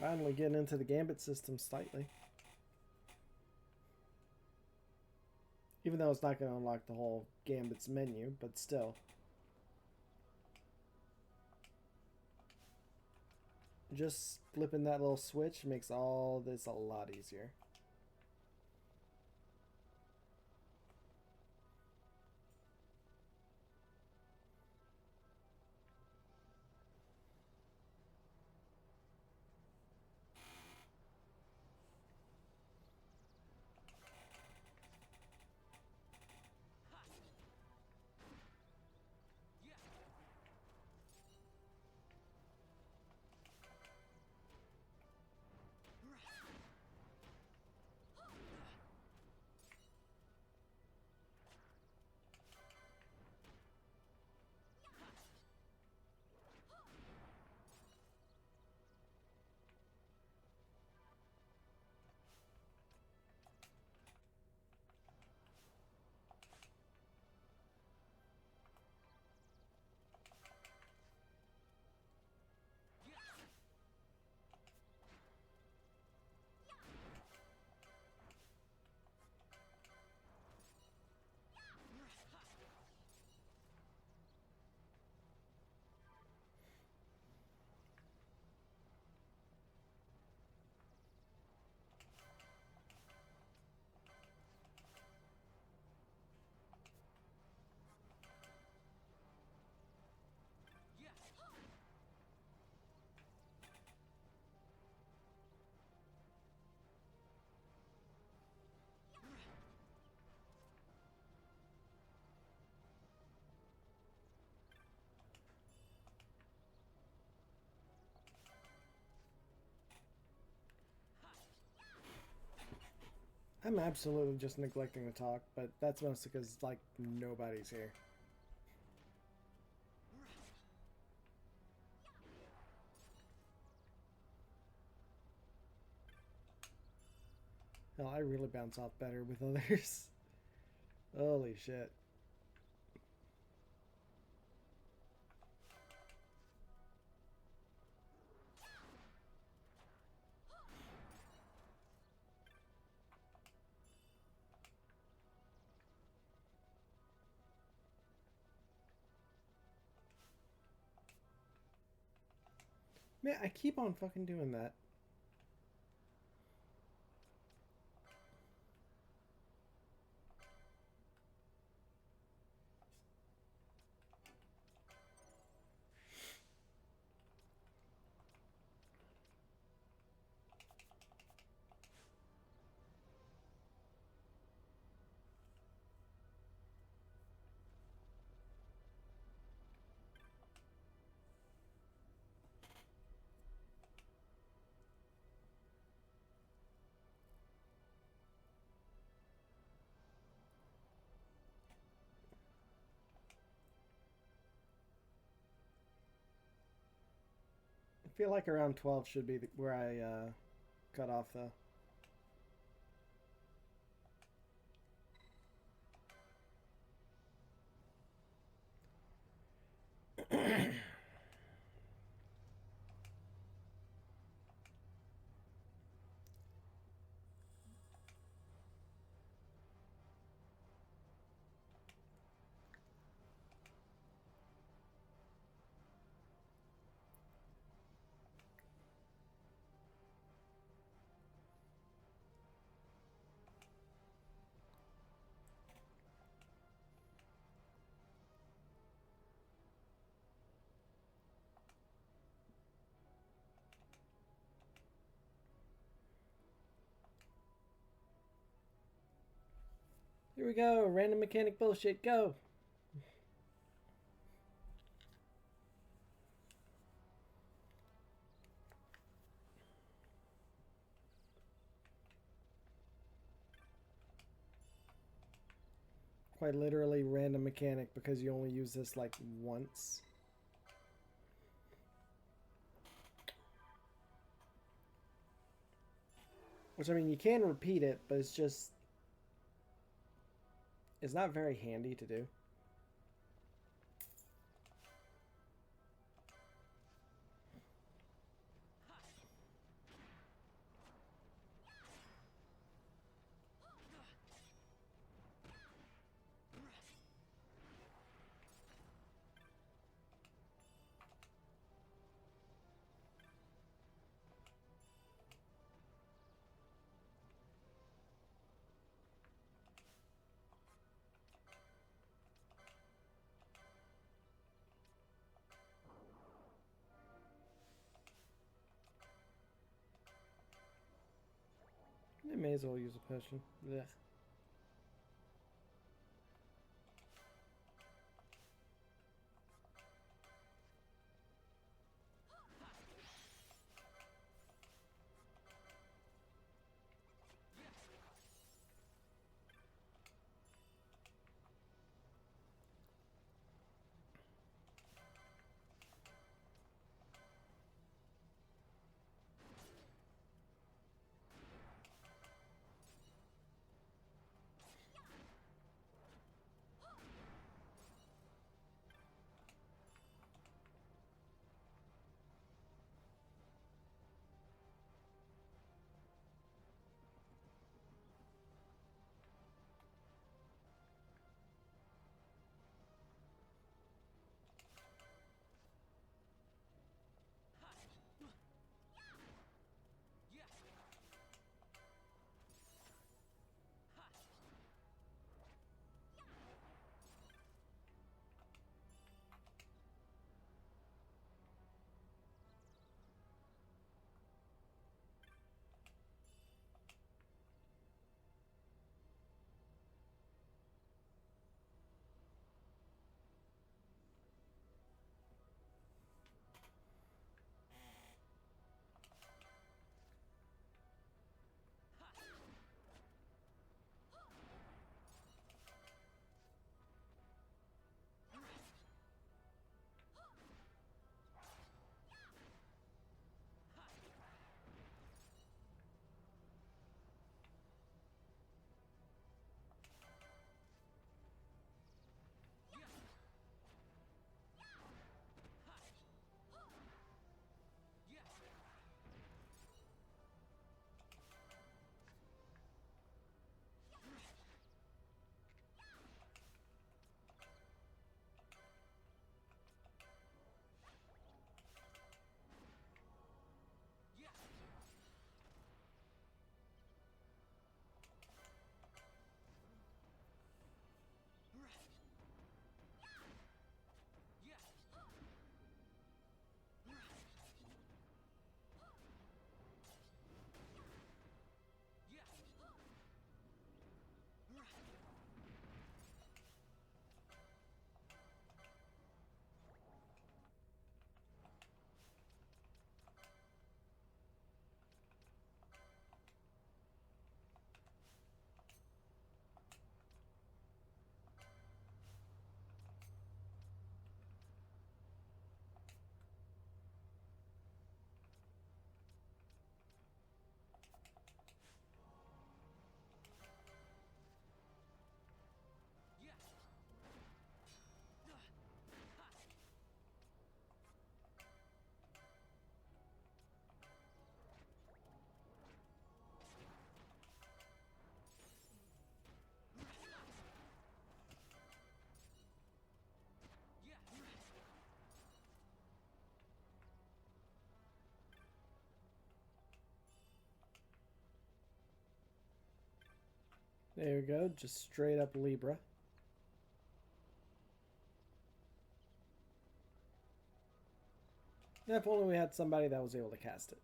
Finally getting into the gambit system slightly. Even though it's not going to unlock the whole gambits menu, but still. Just flipping that little switch makes all this a lot easier. I'm absolutely just neglecting to talk, but that's mostly because, like, nobody's here. Hell, I really bounce off better with others. Holy shit. Man, I keep on fucking doing that. feel like around 12 should be where I cut off, though. Here we go, random mechanic bullshit, go! Quite literally random mechanic because you only use this like once. Which, I mean, you can repeat it, but it's just... it's not very handy to do. They may as well use a potion. Blech. There we go, just straight up Libra. If only we had somebody that was able to cast it.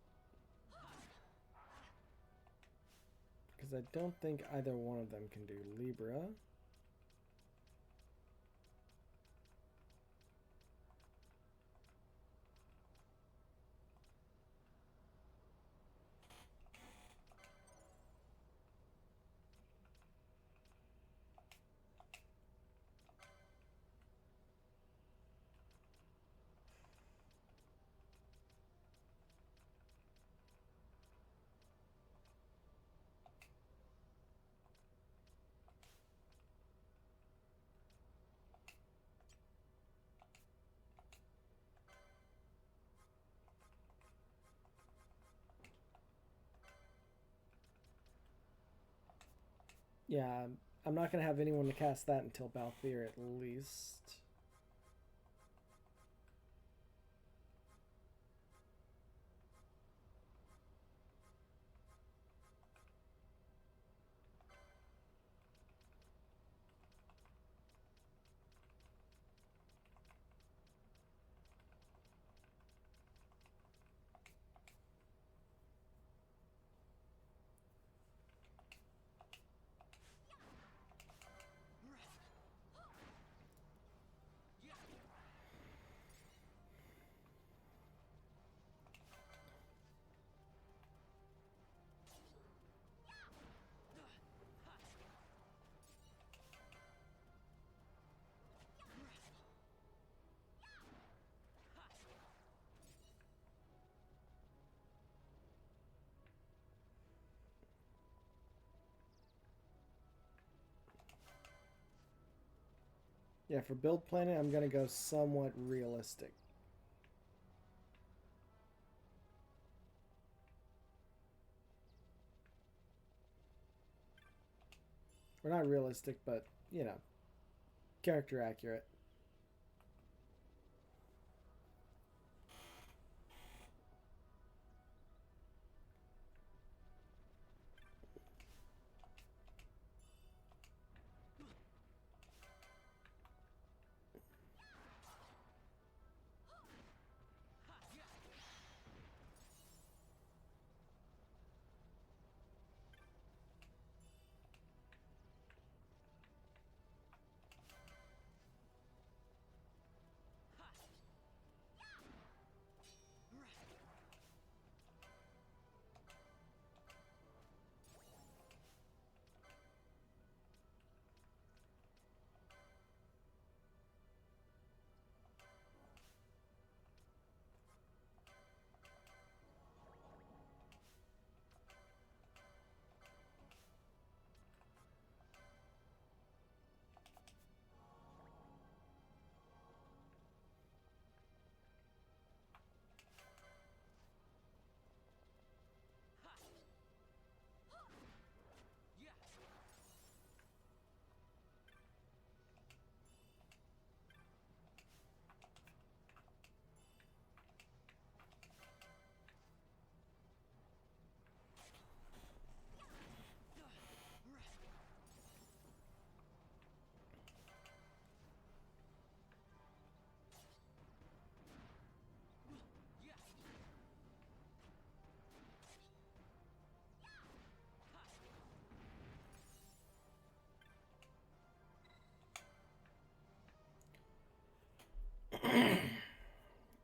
Because I don't think either one of them can do Libra. Yeah, I'm not going to have anyone to cast that until Balthier at least. Yeah, for build planning, I'm going to go somewhat realistic. Or not realistic, but, you know, character accurate.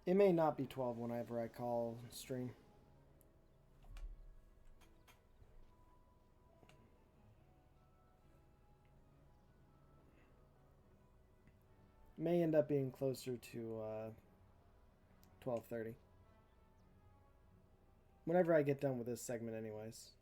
It may not be 12 whenever I call stream. May end up being closer to 12:30. Whenever I get done with this segment anyways.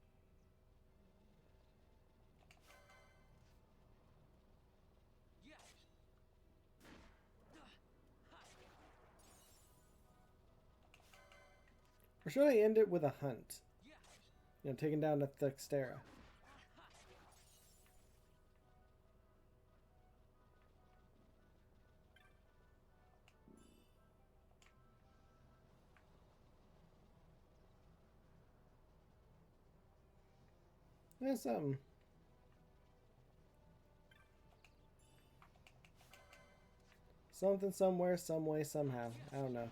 Or should I end it with a hunt? You know, taking down the Thextera. That's something. Something, somewhere, some way, somehow. I don't know.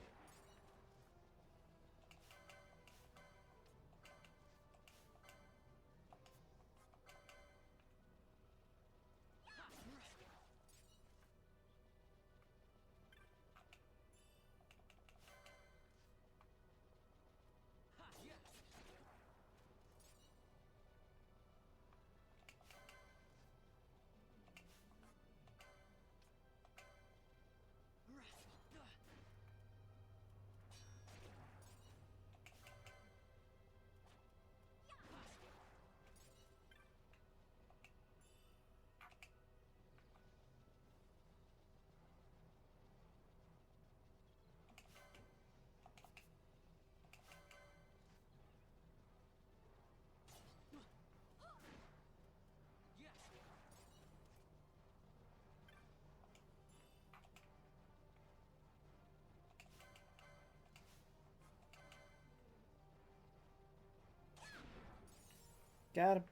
Got him.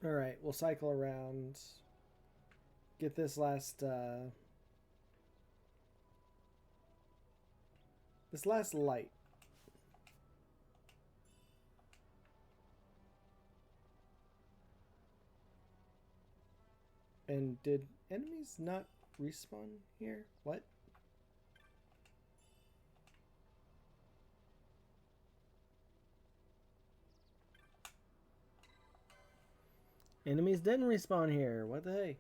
Alright, we'll cycle around. Get this last light. And did enemies not respawn here? What? Enemies didn't respawn here. What the heck?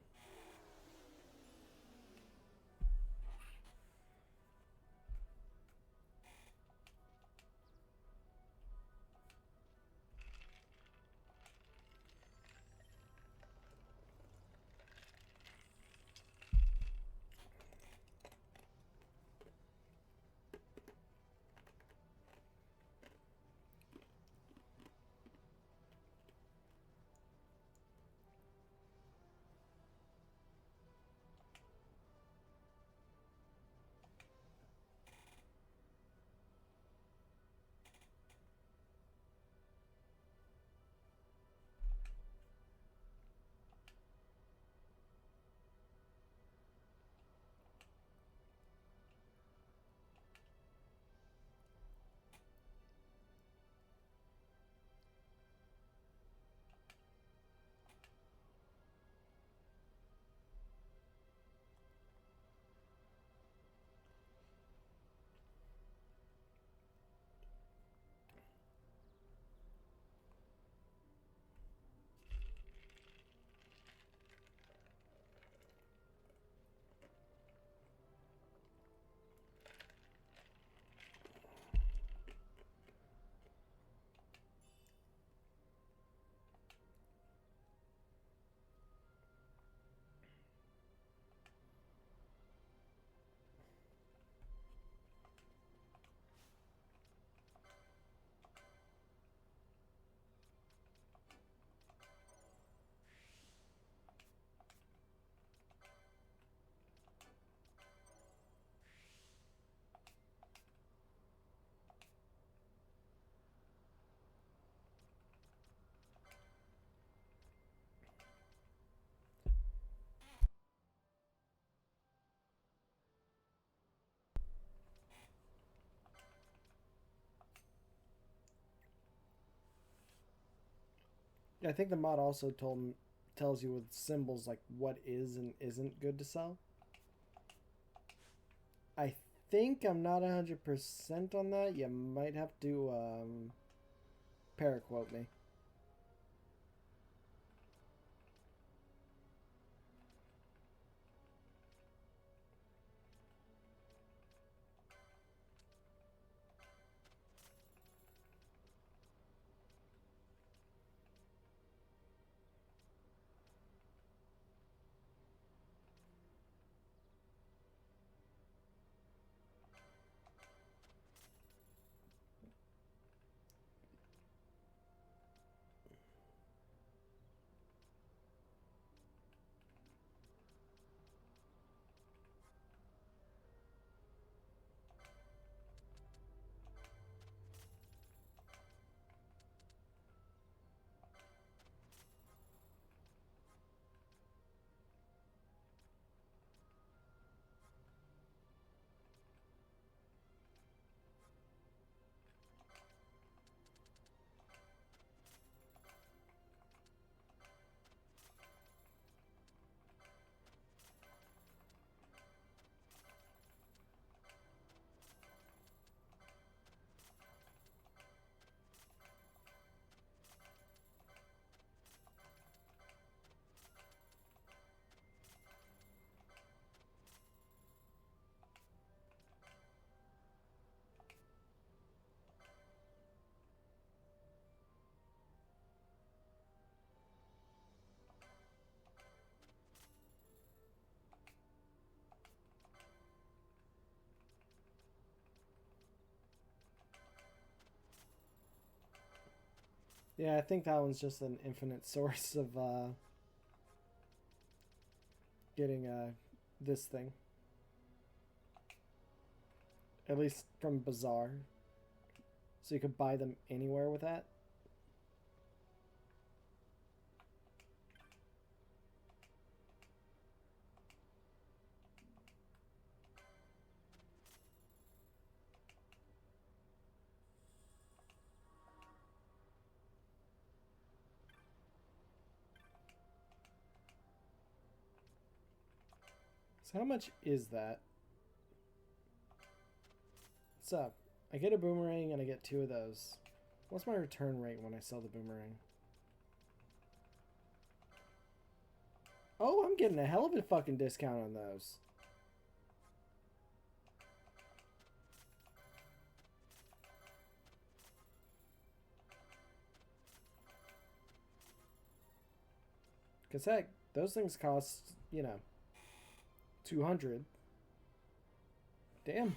I think the mod also tells you with symbols like what is and isn't good to sell. I think I'm not 100% on that. You might have to paraquote me. Yeah, I think that one's just an infinite source of getting this thing. At least from Bazaar. So you could buy them anywhere with that. So how much is that? What's up? I get a boomerang and I get 2 of those. What's my return rate when I sell the boomerang? Oh, I'm getting a hell of a fucking discount on those. Because heck, those things cost, you know, 200. Damn.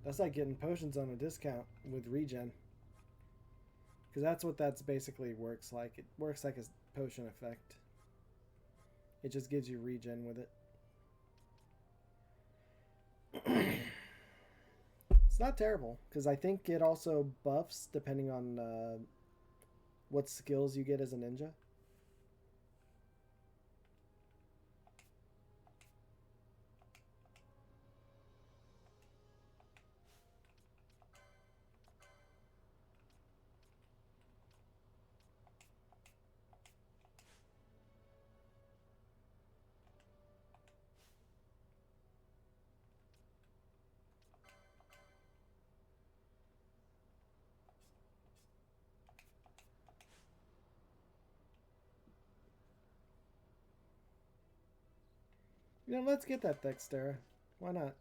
That's like getting potions on a discount with regen. Because that's what that's basically works like. It works like a potion effect. It just gives you regen with it. It's not terrible, because I think it also buffs depending on what skills you get as a ninja. You know, let's get that Dextera. Why not?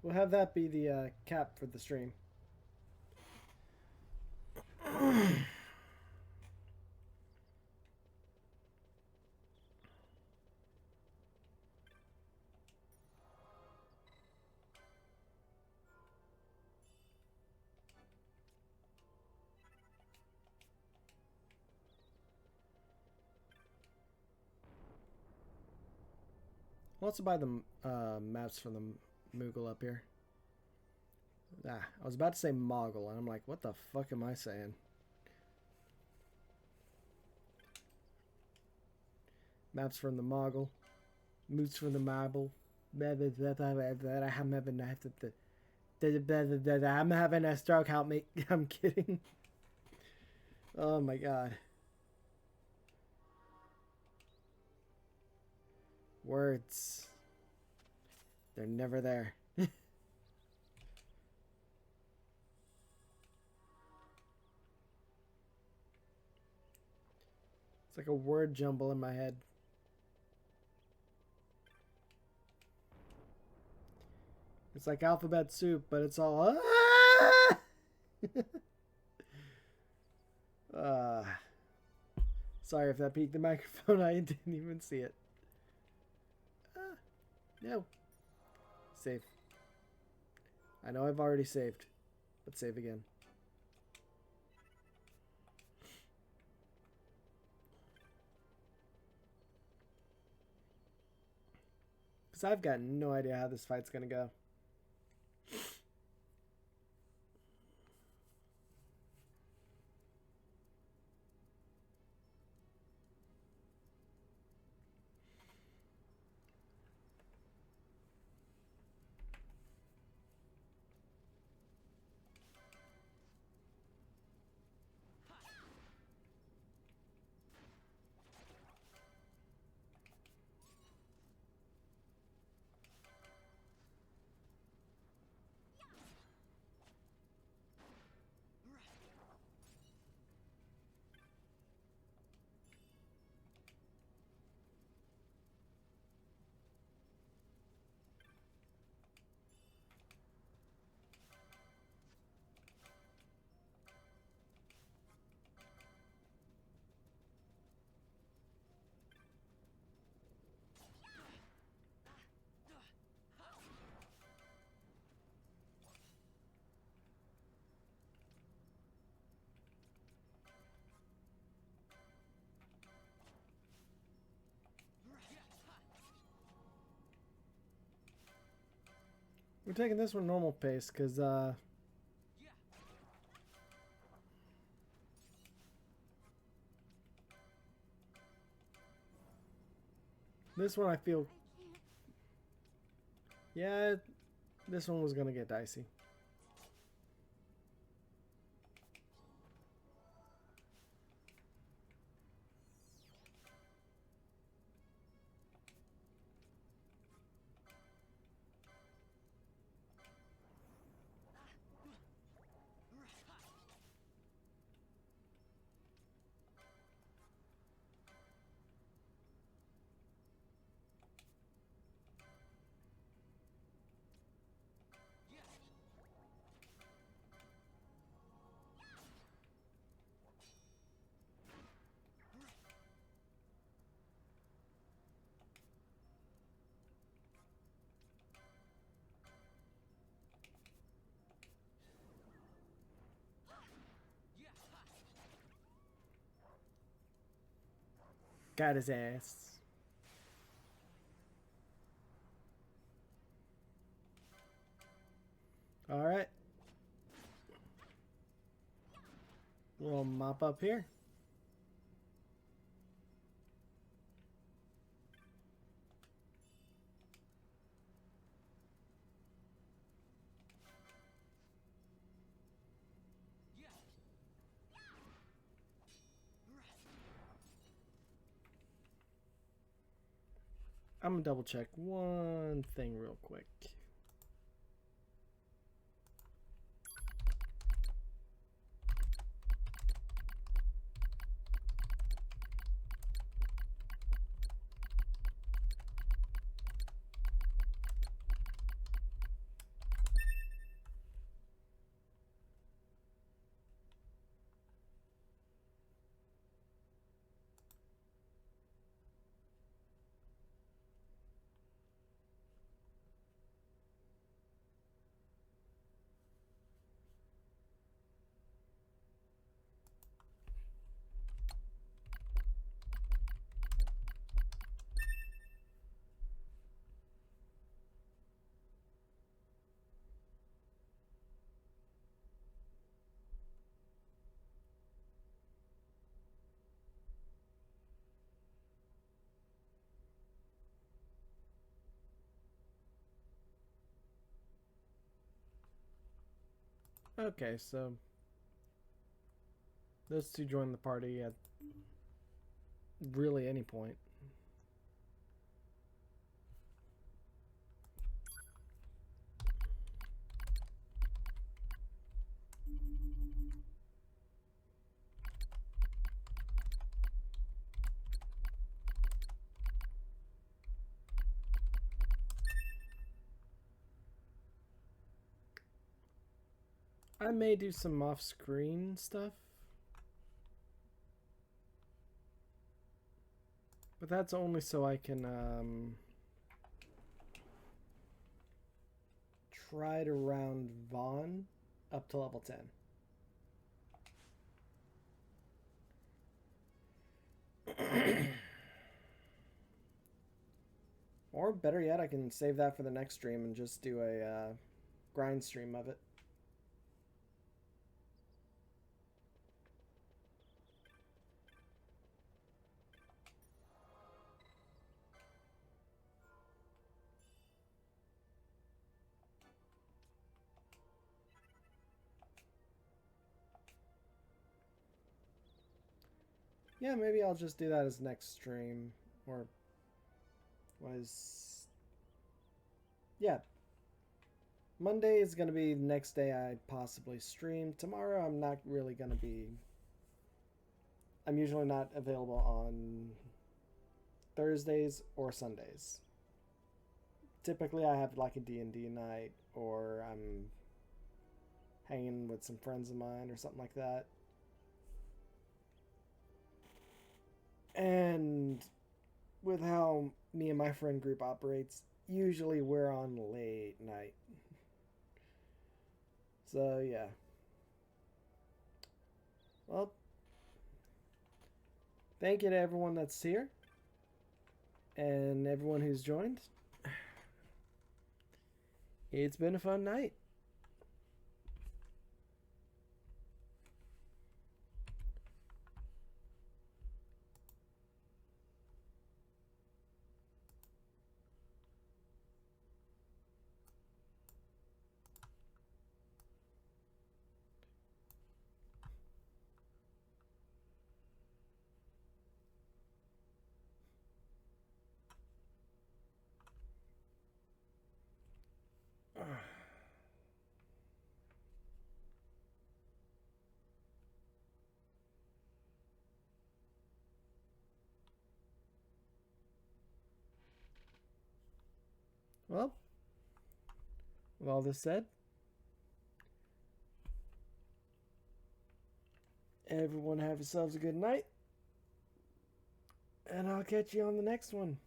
We'll have that be the cap for the stream. Let's buy the maps from the Moogle up here. Ah, I was about to say Moggle, and I'm like, what the fuck am I saying? Maps from the Moggle. Moots from the Marble. I'm having a stroke, help me. I'm kidding. Oh my god. Words. They're never there. It's like a word jumble in my head. It's like alphabet soup, but it's all sorry if that peaked the microphone. I didn't even see it. No. Save. I know I've already saved, but save again. Because I've got no idea how this fight's going to go. We're taking this one normal pace because this one I feel, yeah, this one was gonna get dicey. Got his ass. All right. We'll mop up here. I'm gonna double check one thing real quick. Okay, so those two join the party at really any point. I may do some off-screen stuff, but that's only so I can try to round Vaughn up to level 10. Or better yet, I can save that for the next stream and just do a grind stream of it. Yeah, maybe I'll just do that as next stream, or was, yeah. Monday is going to be the next day I possibly stream. Tomorrow I'm not really going to be, I'm usually not available on Thursdays or Sundays. Typically I have like a D&D night, or I'm hanging with some friends of mine or something like that. And with how me and my friend group operates, usually we're on late night. So yeah. Well, thank you to everyone that's here and everyone who's joined. It's been a fun night. Well, with all this said, everyone have yourselves a good night. And I'll catch you on the next one.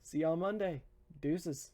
See y'all Monday. Deuces.